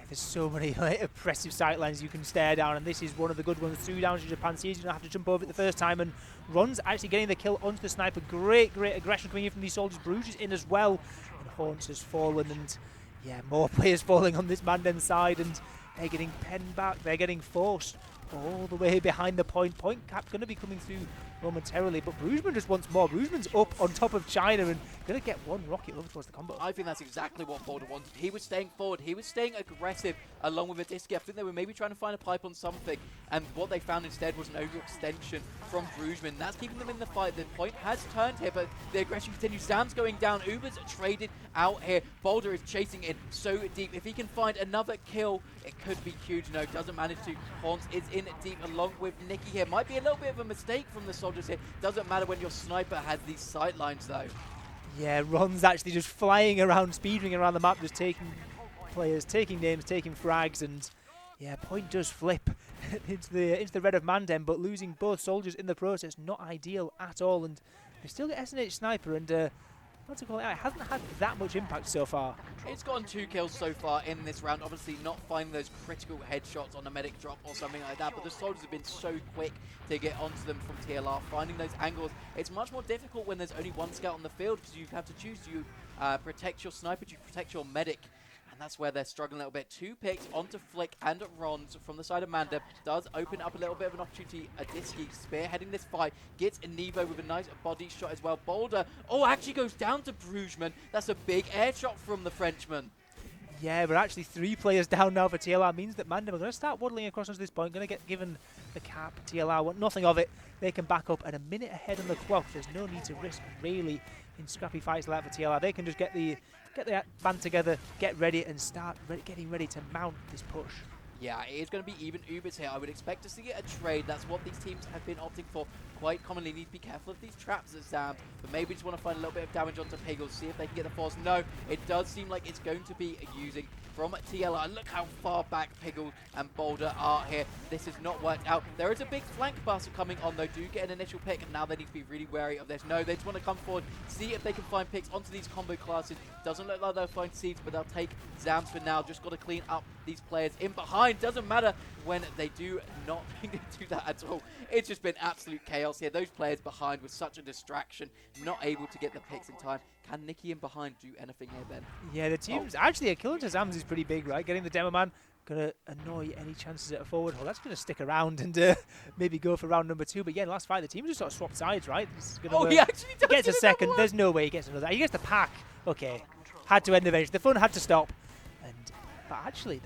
There's so many oppressive sightlines you can stare down, and this is one of the good ones. 2 down to Japan. He's going to have to jump over it the first time, and Ron's actually getting the kill onto the sniper. Great aggression coming in from these soldiers. Bruges is in as well, and Haunts has fallen, and yeah, more players falling on this MANDEM side, and they're getting penned back. They're getting forced all the way behind the point. Point cap going to be coming through momentarily, but Brugeman just wants more. Brugeman's up on top of China and going to get one rocket over towards the combo. I think that's exactly what Boulder wanted. He was staying forward. He was staying aggressive along with a Disky. I think they were maybe trying to find a pipe on something, and what they found instead was an overextension from Brugeman. That's keeping them in the fight. The point has turned here, but the aggression continues. Zam's going down. Uber's traded out here. Boulder is chasing in so deep. If he can find another kill, it could be huge. No, doesn't manage to. Haunts is in deep along with Nicky here. Might be a little bit of a mistake from the soldiers here. Doesn't matter when your sniper has these sight lines though. Yeah, Ron's actually just flying around, speeding around the map, just taking players, taking names, taking frags, and yeah, point does flip into the red of MANDEM, but losing both soldiers in the process, not ideal at all. And they still get SNH sniper, and what's it called? It hasn't had that much impact so far. It's gotten 2 kills so far in this round. Obviously not finding those critical headshots on a medic drop or something like that, but the soldiers have been so quick to get onto them from TLR, finding those angles. It's much more difficult when there's only one scout on the field, because you have to choose, do you protect your sniper, do you protect your medic? And that's where they're struggling a little bit. 2 picks onto Flick and Rons from the side of MANDEM. Does open up a little bit of an opportunity. Adisky spearheading this fight. Gets Nevo with a nice body shot as well. Boulder, actually goes down to Brugeman. That's a big air shot from the Frenchman. Yeah, we're actually 3 players down now for TLR. Means that MANDEM are going to start waddling across onto this point. Going to get given the cap. TLR want nothing of it. They can back up at a minute ahead on the clock. There's no need to risk really in scrappy fights like that for TLR. They can just get the band together, get ready, and start getting ready to mount this push. Yeah, it is going to be even Ubers here. I would expect to see a trade. That's what these teams have been opting for. Quite commonly need to be careful of these traps at Zam, but maybe just want to find a little bit of damage onto Piggles, see if they can get the force. No, it does seem like it's going to be using from TLR. Look how far back Piggle and Boulder are here. This has not worked out. There is a big flank buster coming on, though. Do get an initial pick, and now they need to be really wary of this. No, they just want to come forward, see if they can find picks onto these combo classes. Doesn't look like they'll find seeds, but they'll take Zams for now. Just got to clean up these players in behind. Doesn't matter when they do not do that at all. It's just been absolute chaos here. Those players behind with such a distraction, not able to get the picks in time. Can Nikki in behind do anything here, Ben? Yeah, the team's actually a kill to Zams is pretty big, right? Getting the demo man gonna annoy any chances at a forward hold. That's gonna stick around and maybe go for round number 2. But yeah, last fight the team just sort of swapped sides, right? This is gonna he actually does gets a get second. another one. There's no way he gets another. He gets the pack. Okay, had to end the bench. The fun had to stop. And but actually,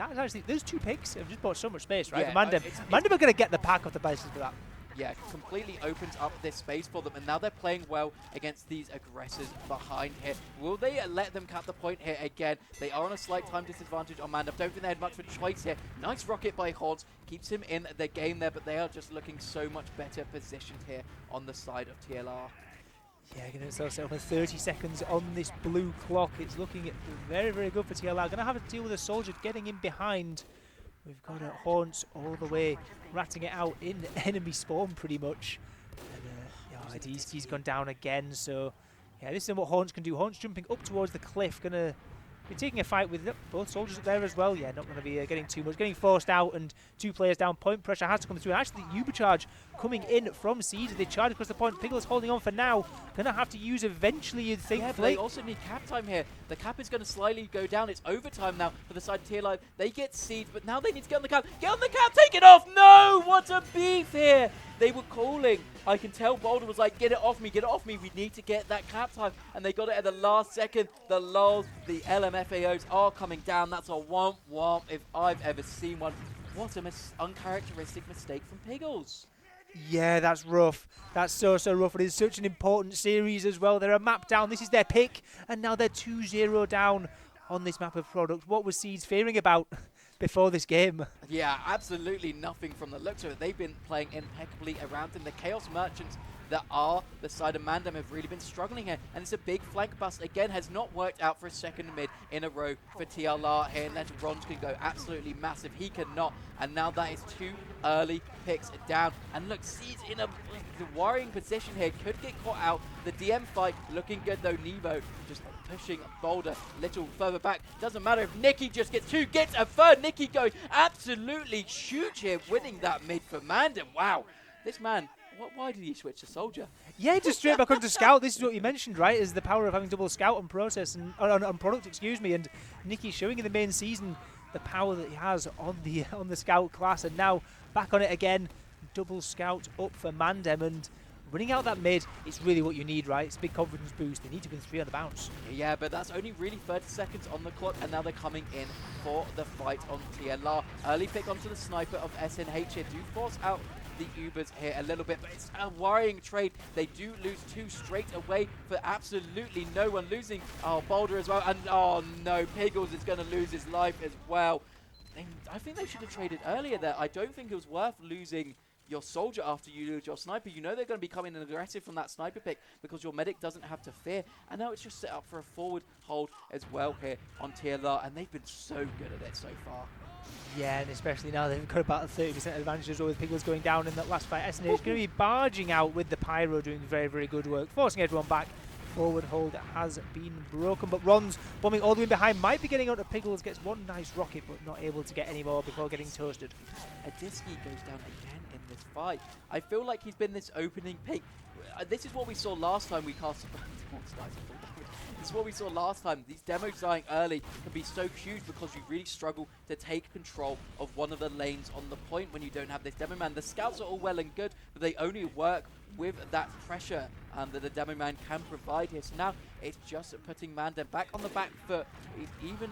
those 2 picks have just bought so much space, right? Yeah, Mandem are gonna get the pack off the basis for that. Yeah, completely opens up this space for them, and now they're playing well against these aggressors behind here. Will they let them cap the point here again? They are on a slight time disadvantage on Mandem. Don't think they had much of a choice here. Nice rocket by Horns, keeps him in the game there, but they are just looking so much better positioned here on the side of TLR. Yeah, going to set up with 30 seconds on this blue clock. It's looking very, very good for TLR. Going to have to deal with a soldier getting in behind. We've got Haunts all the way, ratting it out in enemy spawn pretty much. And he's gone down again, so yeah, this is what Haunts can do. Haunts jumping up towards the cliff, going to be taking a fight with both soldiers up there as well. Yeah, not going to be getting too much, getting forced out, and 2 players down. Point pressure has to come through. And actually, Uber charge coming in from Seeds. They charge across the point. Pickle is holding on for now. Going to have to use eventually, you'd think. Yeah, but they also need cap time here. The cap is going to slightly go down. It's overtime now for the side of TLR. They get Seeds, but now they need to get on the cap. Get on the cap, take it off! No! What a beef here! They were calling. I can tell Boulder was like, get it off me, we need to get that cap time. And they got it at the last second. The lulls, the LMFAOs are coming down. That's a womp if I've ever seen one. What a uncharacteristic mistake from Piggles. Yeah, that's rough. That's so rough. It is such an important series as well. They're a map down. This is their pick. And now they're 2-0 down on this map of product. What was Seeds fearing about before this game? Yeah, absolutely nothing from the looks of it. They've been playing impeccably around in the Chaos Merchants that are the side of MANDEM have really been struggling here. And it's a big flank bust. Again, has not worked out for a second mid in a row for TLR here. And then Ron can go absolutely massive. He cannot. And now that is 2 early picks down. And look, Seeds in a worrying position here. Could get caught out. The DM fight looking good though. Nevo just pushing Boulder a little further back. Doesn't matter if Nikki just gets 2, gets a third. Nikki going absolutely huge here, winning that mid for MANDEM. Wow, this man, why did he switch to Soldier? Yeah, just straight back onto Scout. This is what you mentioned, right? Is the power of having double Scout on process and on product, excuse me. And Nikki showing in the main season the power that he has on the Scout class, and now back on it again. Double Scout up for MANDEM, and winning out that mid is really what you need, right? It's a big confidence boost. They need to win 3 on the bounce. Yeah, but that's only really 30 seconds on the clock, and now they're coming in for the fight on TLR. Early pick onto the sniper of SNH here. Do force out the Ubers here a little bit, but it's a worrying trade. They do lose 2 straight away for absolutely no one losing. Oh, Boulder as well, and oh no, Piggles is going to lose his life as well. I think they should have traded earlier there. I don't think it was worth losing your soldier after you lose your sniper. You know they're going to be coming in aggressive from that sniper pick because your medic doesn't have to fear. And now it's just set up for a forward hold as well here on TLR, and they've been so good at it so far. Yeah, and especially now they've got about a 30% advantage as well with Piggles going down in that last fight. SNH is going to be barging out with the Pyro, doing very, very good work, forcing everyone back. Forward hold has been broken, but Ron's bombing all the way behind, might be getting onto Piggles, gets 1 nice rocket, but not able to get any more before getting toasted. Adiski goes down again in this fight. I feel like he's been this opening pick. This is what we saw last time we cast. This is what we saw last time. These demos dying early can be so huge because you really struggle to take control of one of the lanes on the point when you don't have this demo man. The scouts are all well and good, but they only work with that pressure that the demo man can provide here. So now it's just putting MANDEM back on the back foot. Even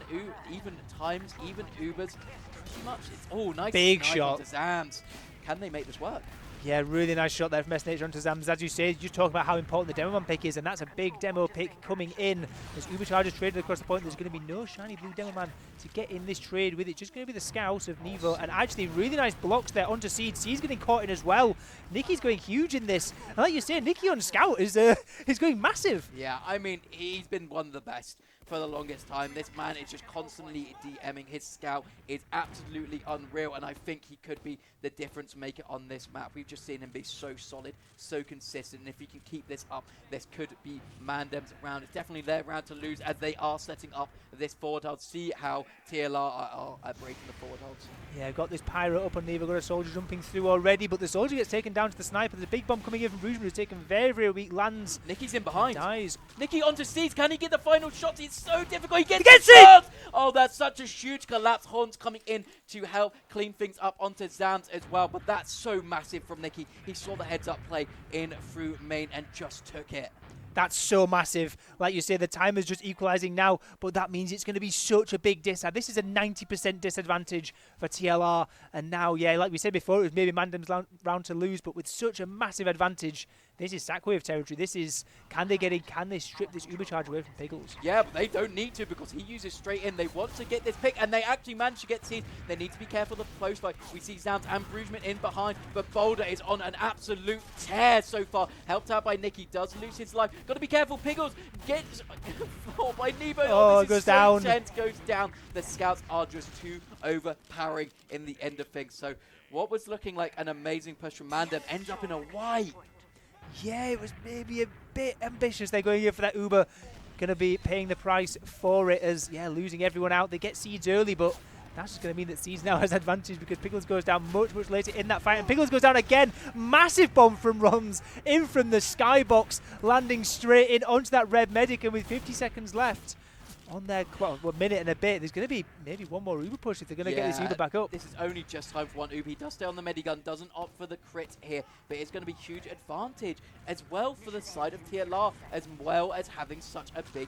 times, even Ubers, pretty much. It's all nice. Big nice shot. onto Zams. Can they make this work? Yeah, really nice shot there from SNH onto Zams. As you say, you talk about how important the demo man pick is, and that's a big demo pick coming in. As Ubercharge is traded across the point, there's going to be no shiny blue demo man to get in this trade with. It's just going to be the Scout of Nevo, and actually really nice blocks there onto Seed. Seed's getting caught in as well. Nikki's going huge in this. And like you say, Nikki on Scout is going massive. Yeah, I mean, he's been one of the best for the longest time. This man is just constantly DMing. His scout is absolutely unreal, and I think he could be the difference maker on this map. We've just seen him be so solid, so consistent, and if he can keep this up, this could be MANDEM's round. It's definitely their round to lose, as they are setting up this forward hold. See how TLR are breaking the forward holds. Yeah, got this Pyro up on Neva, got a soldier jumping through already, but the soldier gets taken down to the sniper. There's a big bomb coming in from Brugman, who's taken very, very weak, lands. Nicky's in behind. Dies. Nicky onto Seeds. Can he get the final shot? It's so difficult. He gets it! it! Oh, that's such a huge collapse. Horns coming in to help clean things up onto Zams as well, but that's so massive from Nicky. He saw the heads-up play in through main and just took it. That's so massive. Like you say, the time is just equalizing now, but that means it's going to be such a big disadvantage. This is a 90% disadvantage for TLR. And now, yeah, like we said before, it was maybe MANDEM's round to lose, but with such a massive advantage, this is Sackwave territory. This is, can they get in? Can they strip this Uber charge away from Pickles? Yeah, but they don't need to, because he uses straight in. They want to get this pick, and they actually manage to get Seeds. They need to be careful of the close fight. We see Zams and Brugman in behind, but Boulder is on an absolute tear so far. Helped out by Nicky, does lose his life. Got to be careful. Pickles gets fought by Nebo. Oh, this goes is so down. Tense, goes down. The scouts are just too overpowering in the end of things. So what was looking like an amazing push from MANDEM ends up in a white. Yeah, it was maybe a bit ambitious. They're going here for that Uber. Going to be paying the price for it as, yeah, losing everyone out. They get Seeds early, but that's just going to mean that Seeds now has advantage because Pickles goes down much, much later in that fight. And Pickles goes down again. Massive bomb from Rons in from the skybox, landing straight in onto that red medic. And with 50 seconds left on their minute and a bit, there's going to be maybe one more Uber push if they're going to get this Uber back up. This is only just time for one Uber. He does stay on the medigun, doesn't opt for the crit here, but it's going to be huge advantage as well for the side of TLR, as well as having such a big,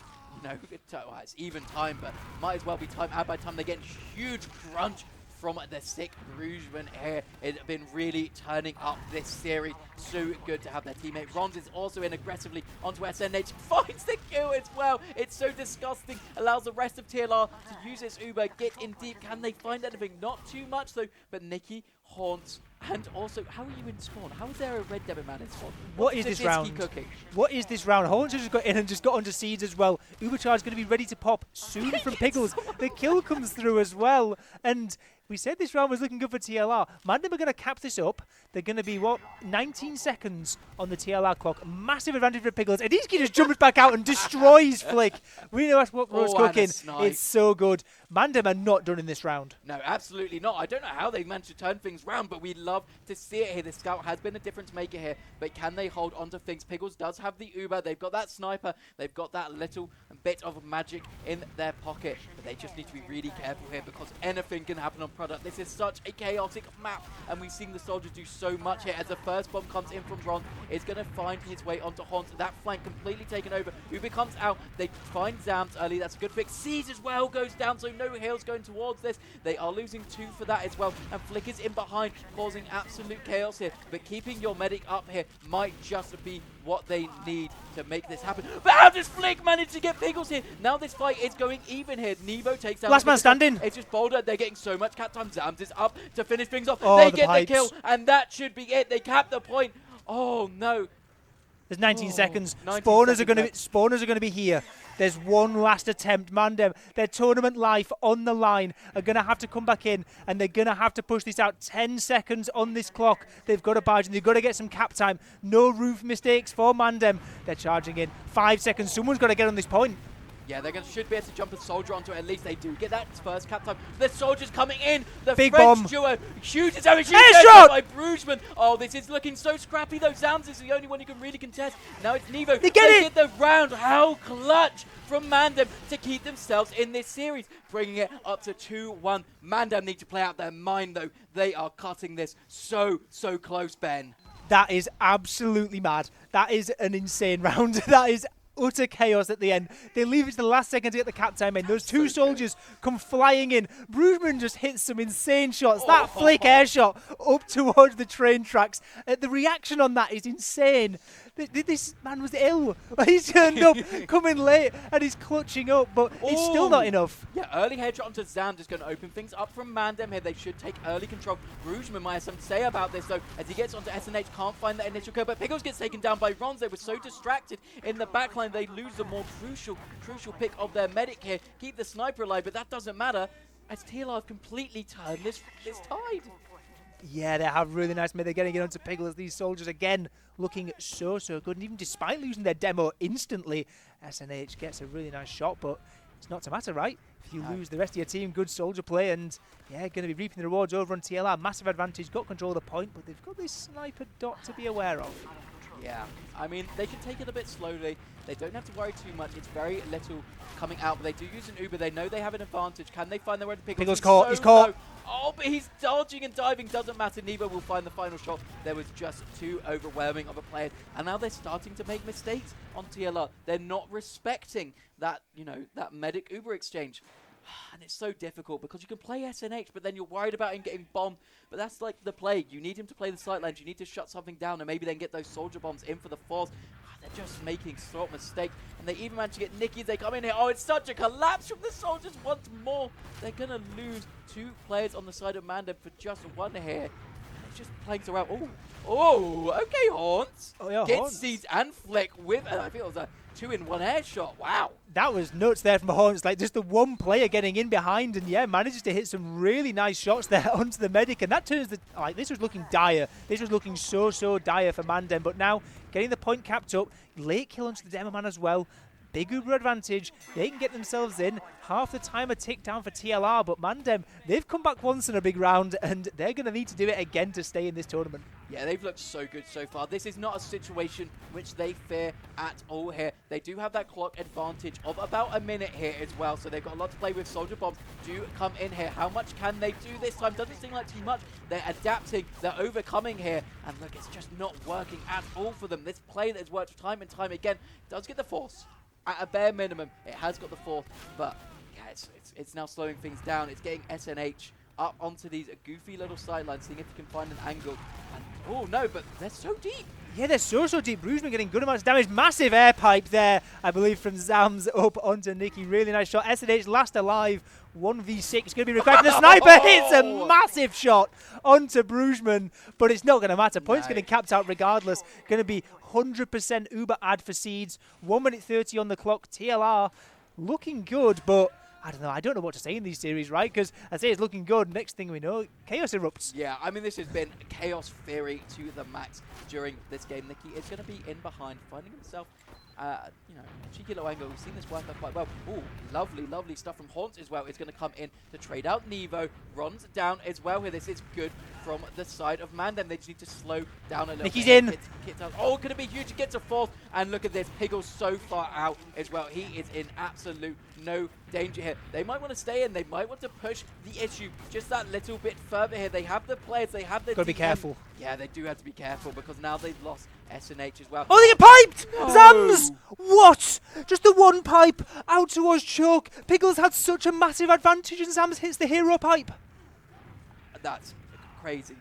it's even time, but might as well be time. And by the time they get huge crunch from the sick Brugman here. It's been really turning up this series. So good to have their teammate. Rons is also in aggressively onto SNH. Finds the kill as well. It's so disgusting. Allows the rest of TLR to use its Uber. Get in deep. Can they find anything? Not too much though. But Nicky, Haunts, and also, how are you in spawn? How is there a red debit man in spawn? What is this round? Cooking? What is this round? Haunts just got in and just got onto Seeds as well. Ubercharge is going to be ready to pop soon from Pickles. The kill comes through as well. And we said this round was looking good for TLR. MANDEM are going to cap this up. They're going to be, 19 seconds on the TLR clock. Massive advantage for Pickles. And Iski just jumps back out and destroys Flick. We know that's what was cooking. It's so good. MANDEM are not done in this round. No, absolutely not. I don't know how they've managed to turn things round, but we love to see it here. The scout has been a difference maker here, but can they hold onto things? Pickles does have the Uber. They've got that sniper. They've got that little bit of magic in their pocket, but they just need to be really careful here because anything can happen on product. This is such a chaotic map, and we've seen the soldiers do so much here. As the first bomb comes in from Ron, it's going to find his way onto Haunt. That flank completely taken over. Uber comes out. They find Zams early. That's a good fix. Seeds as well goes down, so no heals going towards this. They are losing 2 for that as well, and Flick is in behind, causing absolute chaos here. But keeping your medic up here might just be what they need to make this happen. But how does Flick manage to get Pickles here? Now this fight is going even here. Nevo takes down... Last man standing. It's just Boulder. They're getting so much cap time. Zams is up to finish things off. Oh, they the get pipes. the kill, and that should be it. They cap the point. Oh, no. There's 19 seconds. 19 Spawners seconds are going to be here. There's one last attempt. MANDEM, their tournament life on the line, are going to have to come back in, and they're going to have to push this out. 10 seconds on this clock. They've got to barge in. They've got to get some cap time. No roof mistakes for MANDEM. They're charging in. 5 seconds. Someone's got to get on this point. Yeah, they should be able to jump a soldier onto it. At least they do get that first cap time. The soldiers coming in. The Big French bomb. duo. Huge damage. Headshot! By Brugman. Oh, this is looking so scrappy though. Zams is the only one who can really contest. Now it's Nevo. They get the round. How clutch from MANDEM to keep themselves in this series. Bringing it up to 2-1. MANDEM need to play out their mind though. They are cutting this so close, Ben. That is absolutely mad. That is an insane round. That is utter chaos at the end. They leave it to the last second to get the cap time in. Those two soldiers come flying in. Brugman just hits some insane shots. That flick air shot up towards the train tracks. The reaction on that is insane. This man was ill. He's turned up, coming late, and he's clutching up, but it's still not enough. Yeah, early headshot onto Zam just going to open things up from MANDEM here. They should take early control. Brugman might have something to say about this, though, as he gets onto SNH, can't find that initial kill, but Pickles gets taken down by Rons. They were so distracted in the backline, they lose the more crucial pick of their medic here. Keep the sniper alive, but that doesn't matter, as TLR have completely turned this tide. Yeah, they have really nice mid. They're getting it onto Pickles. These soldiers, again, looking so good. And even despite losing their demo instantly, SNH gets a really nice shot, but it's not to matter, right? If you lose the rest of your team, good soldier play, and yeah, going to be reaping the rewards over on TLR. Massive advantage, got control of the point, but they've got this sniper dot to be aware of. Yeah, I mean, they can take it a bit slowly. They don't have to worry too much. It's very little coming out, but they do use an Uber. They know they have an advantage. Can they find their way to Pickles? Pickles caught. He's caught. Oh, but he's dodging and diving. Doesn't matter. Nevo will find the final shot. There was just too overwhelming of a play. And now they're starting to make mistakes on TLR. They're not respecting that, that medic Uber exchange. And it's so difficult because you can play SNH, but then you're worried about him getting bombed. But that's like the plague. You need him to play the sidelines. You need to shut something down and maybe then get those soldier bombs in for the force. They're just making sort of mistakes. And they even managed to get Nicky as they come in here. Oh, it's such a collapse from the soldiers once more. They're going to lose 2 players on the side of MANDEM for just 1 here. It's just playing around. Oh, okay, Haunts. Oh, yeah, Gets Haunts. Seeds and Flick with, I think it was a 2-in-1 air shot. Wow. That was nuts there from Haunts. Like, just the one player getting in behind and, yeah, manages to hit some really nice shots there onto the medic. And that turns the... Like, this was looking dire. This was looking so dire for MANDEM. But now, getting the point capped up, late kill onto the demo man as well. Big Uber advantage. They can get themselves in. Half the time a tick down for TLR. But MANDEM, they've come back once in a big round, and they're going to need to do it again to stay in this tournament. Yeah, they've looked so good so far. This is not a situation which they fear at all here. They do have that clock advantage of about a minute here as well, so they've got a lot to play with. Soldier bombs do come in here. How much can they do this time? Doesn't seem like too much. They're adapting. They're overcoming here. And look, it's just not working at all for them. This play that has worked time and time again does get the force. At a bare minimum, it has got the force, but yeah, it's now slowing things down. It's getting SNH up onto these goofy little sidelines, seeing if you can find an angle. And oh no, but they're so deep. Yeah, they're so deep. Brugman getting good amounts of damage. Massive air pipe there, I believe, from Zams up onto Nicky. Really nice shot. SNH last alive. 1v6 going to be required. The sniper hits a massive shot onto Brugman, but it's not going to matter. Points getting capped out regardless. Going to be 100% Uber ad for Seeds. 1 minute 30 on the clock. TLR looking good, but I don't know. I don't know what to say in these series, right? Because I say it's looking good. Next thing we know, chaos erupts. Yeah, I mean, this has been chaos theory to the max during this game. Nicky is going to be in behind, finding himself, a cheeky low angle. We've seen this work out quite well. Ooh, lovely stuff from Haunts as well. It's going to come in to trade out Nevo. Ron's down as well here. This is good from the side of MANDEM. They just need to slow down a little Nicky's bit. in. Oh, going to be huge. He gets a fourth. And look at this. Piggle's so far out as well. He is in absolute no danger here. They might want to stay in. They might want to push the issue just that little bit further here. They have the players. They have the Gotta be careful. Yeah, they do have to be careful because now they've lost SNH as well. Oh, they get piped! No. Zams! What? Just the one pipe out towards choke. Pickles had such a massive advantage and Zams hits the hero pipe. That's crazy.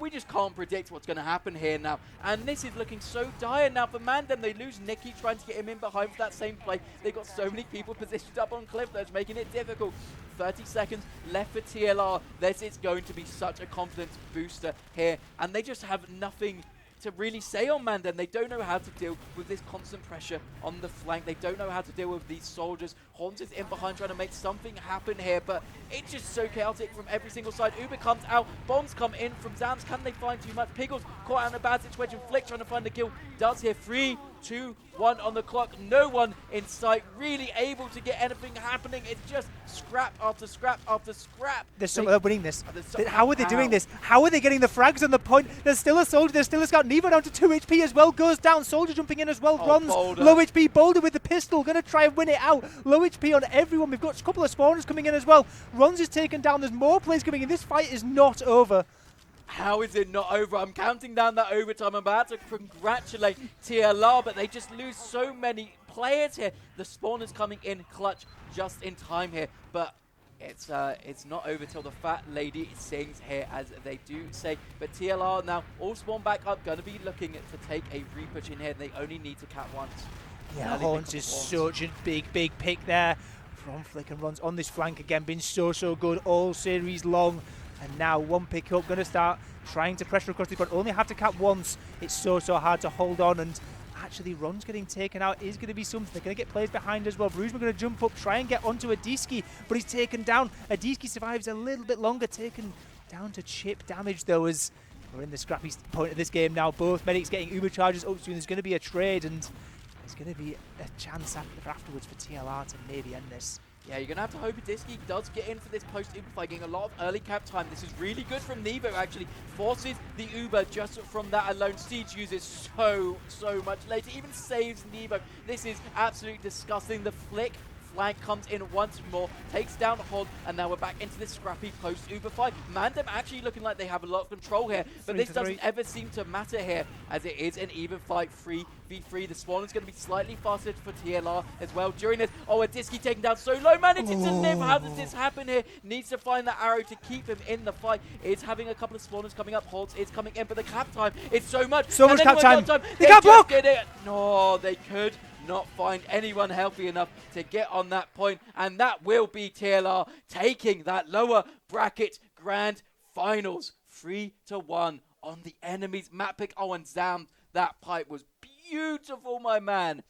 We just can't predict what's going to happen here now. And this is looking so dire now for MANDEM. They lose Nicky, trying to get him in behind for that same play. They've got so many people positioned up on cliff that's making it difficult. 30 seconds left for TLR. This is going to be such a confidence booster here. And they just have nothing to really say on MANDEM. They don't know how to deal with this constant pressure on the flank. They don't know how to deal with these soldiers. Haunts is in behind trying to make something happen here, but it's just so chaotic from every single side. Uber comes out, bombs come in from Zams. Can they find too much? Piggles caught out in a bad situation. Flick trying to find the kill. Does here. 3, 2, 1 on the clock. No one in sight really able to get anything happening. It's just scrap after scrap after scrap. They're winning this. How are they doing this? How are they getting the frags on the point? There's still a soldier. There's still a scout. Nevo down to 2 HP as well. Goes down. Soldier jumping in as well. Runs. Boulder. Low HP. Boulder with the pistol. Going to try and win it out. Low HP on everyone. We've got a couple of spawners coming in as well. Runs is taken down. There's more players coming in. This fight is not over. How is it not over? I'm counting down that overtime. I'm about to congratulate TLR, but they just lose so many players here. The spawners coming in clutch just in time here, but it's not over till the fat lady sings here, as they do say. But TLR now all spawn back up, gonna be looking to take a repush in here. They only need to cap once. Yeah, Haunts is such a big pick there from Flick, and runs on this flank again, been so good all series long. And now one pick up, going to start trying to pressure across the front. Only have to cap once. It's so hard to hold on, and actually Ron's getting taken out is going to be something. They're going to get players behind as well. Bruzma going to jump up, try and get onto Adiski, but he's taken down. Adiski survives a little bit longer, taken down to chip damage though, as we're in the scrappy point of this game now. Both medics getting Uber charges up soon. There's going to be a trade, and there's going to be a chance afterwards for TLR to maybe end this. Yeah, you're going to have to hope Adiski does get in for this post-Uber fight, getting a lot of early cap time. This is really good from Nevo, actually. Forces the Uber just from that alone. Siege uses so much later. Even saves Nevo. This is absolutely disgusting. The flick flank comes in once more, takes down Hod, and now we're back into this scrappy post-Uber fight. MANDEM actually looking like they have a lot of control here, but this doesn't ever seem to matter here, as it is an even fight, 3v3. The Swan is going to be slightly faster for TLR as well during this. Oh, Adiski taken down so low, manages to live. How does this happen here? Needs to find that arrow to keep him in the fight. Is having a couple of spawners coming up. Holtz is coming in, but the cap time is so much. So much cap time. They can't block! No, they could not find anyone healthy enough to get on that point, and that will be TLR taking that lower bracket grand finals 3-1 on the enemy's map pick. Oh, and Zam, that pipe was beautiful, my man.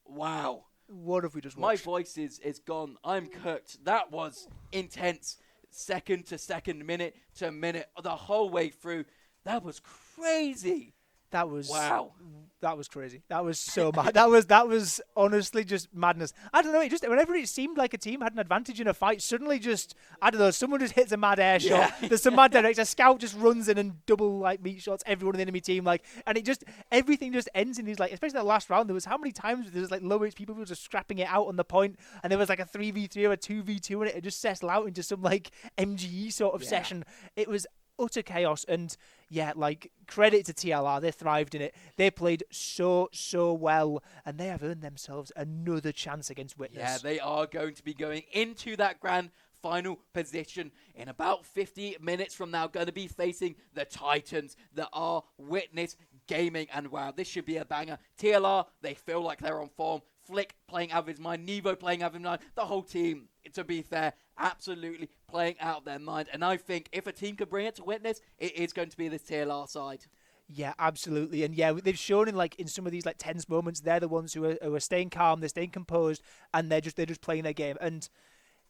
Wow. What have we just My watched? voice is gone. I'm cooked. That was intense. Second to second, minute to minute, the whole way through. That was crazy. That was wow. That was crazy. That was so mad. That was honestly just madness. I don't know. It just whenever it seemed like a team had an advantage in a fight, suddenly just I don't know. Someone just hits a mad air shot. There's some mad direction. A scout just runs in and double like meat shots everyone in the enemy team. Like, and it just everything just ends in these like, especially the last round. There was how many times there was like low HP people were just scrapping it out on the point, and there was like a 3v3 or a 2v2, and it just settled out into some like MGE sort of session. It was utter chaos, and yeah, like credit to TLR, they thrived in it. They played so well, and they have earned themselves another chance against Witness. Yeah, they are going to be going into that grand final position in about 50 minutes from now. Going to be facing the Titans that are Witness Gaming, and wow, this should be a banger. TLR, they feel like they're on form. Flick playing out of his mind, Nevo playing out of his mind, the whole team, to be fair, absolutely playing out their mind. And I think if a team could bring it to Witness, it is going to be this TLR side. Yeah, absolutely. And yeah, they've shown in some of these like tense moments, they're the ones who are staying calm, they're staying composed, and they're just playing their game. And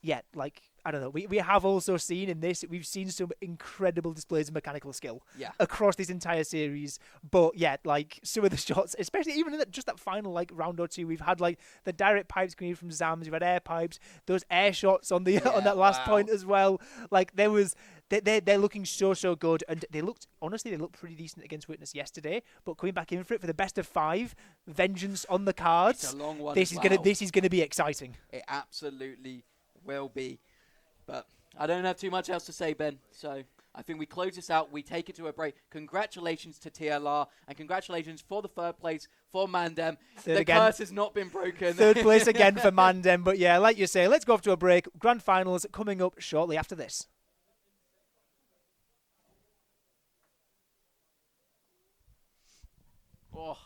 yeah, like I don't know, we have also seen in this, we've seen some incredible displays of mechanical skill across this entire series. But yeah, like some of the shots, especially even in just that final like round or two, we've had like the direct pipes coming from Zams, we've had air pipes, those air shots on the on that last point as well. Like there was, they're looking so good, and they looked pretty decent against Witness yesterday. But coming back in for it for the best of 5, vengeance on the cards. It's a long one. This is gonna be exciting. It absolutely will be. But I don't have too much else to say, Ben. So I think we close this out. We take it to a break. Congratulations to TLR, and congratulations for the third place for MANDEM. The curse has not been broken. Third place again for MANDEM. But yeah, like you say, let's go off to a break. Grand finals coming up shortly after this. Oh.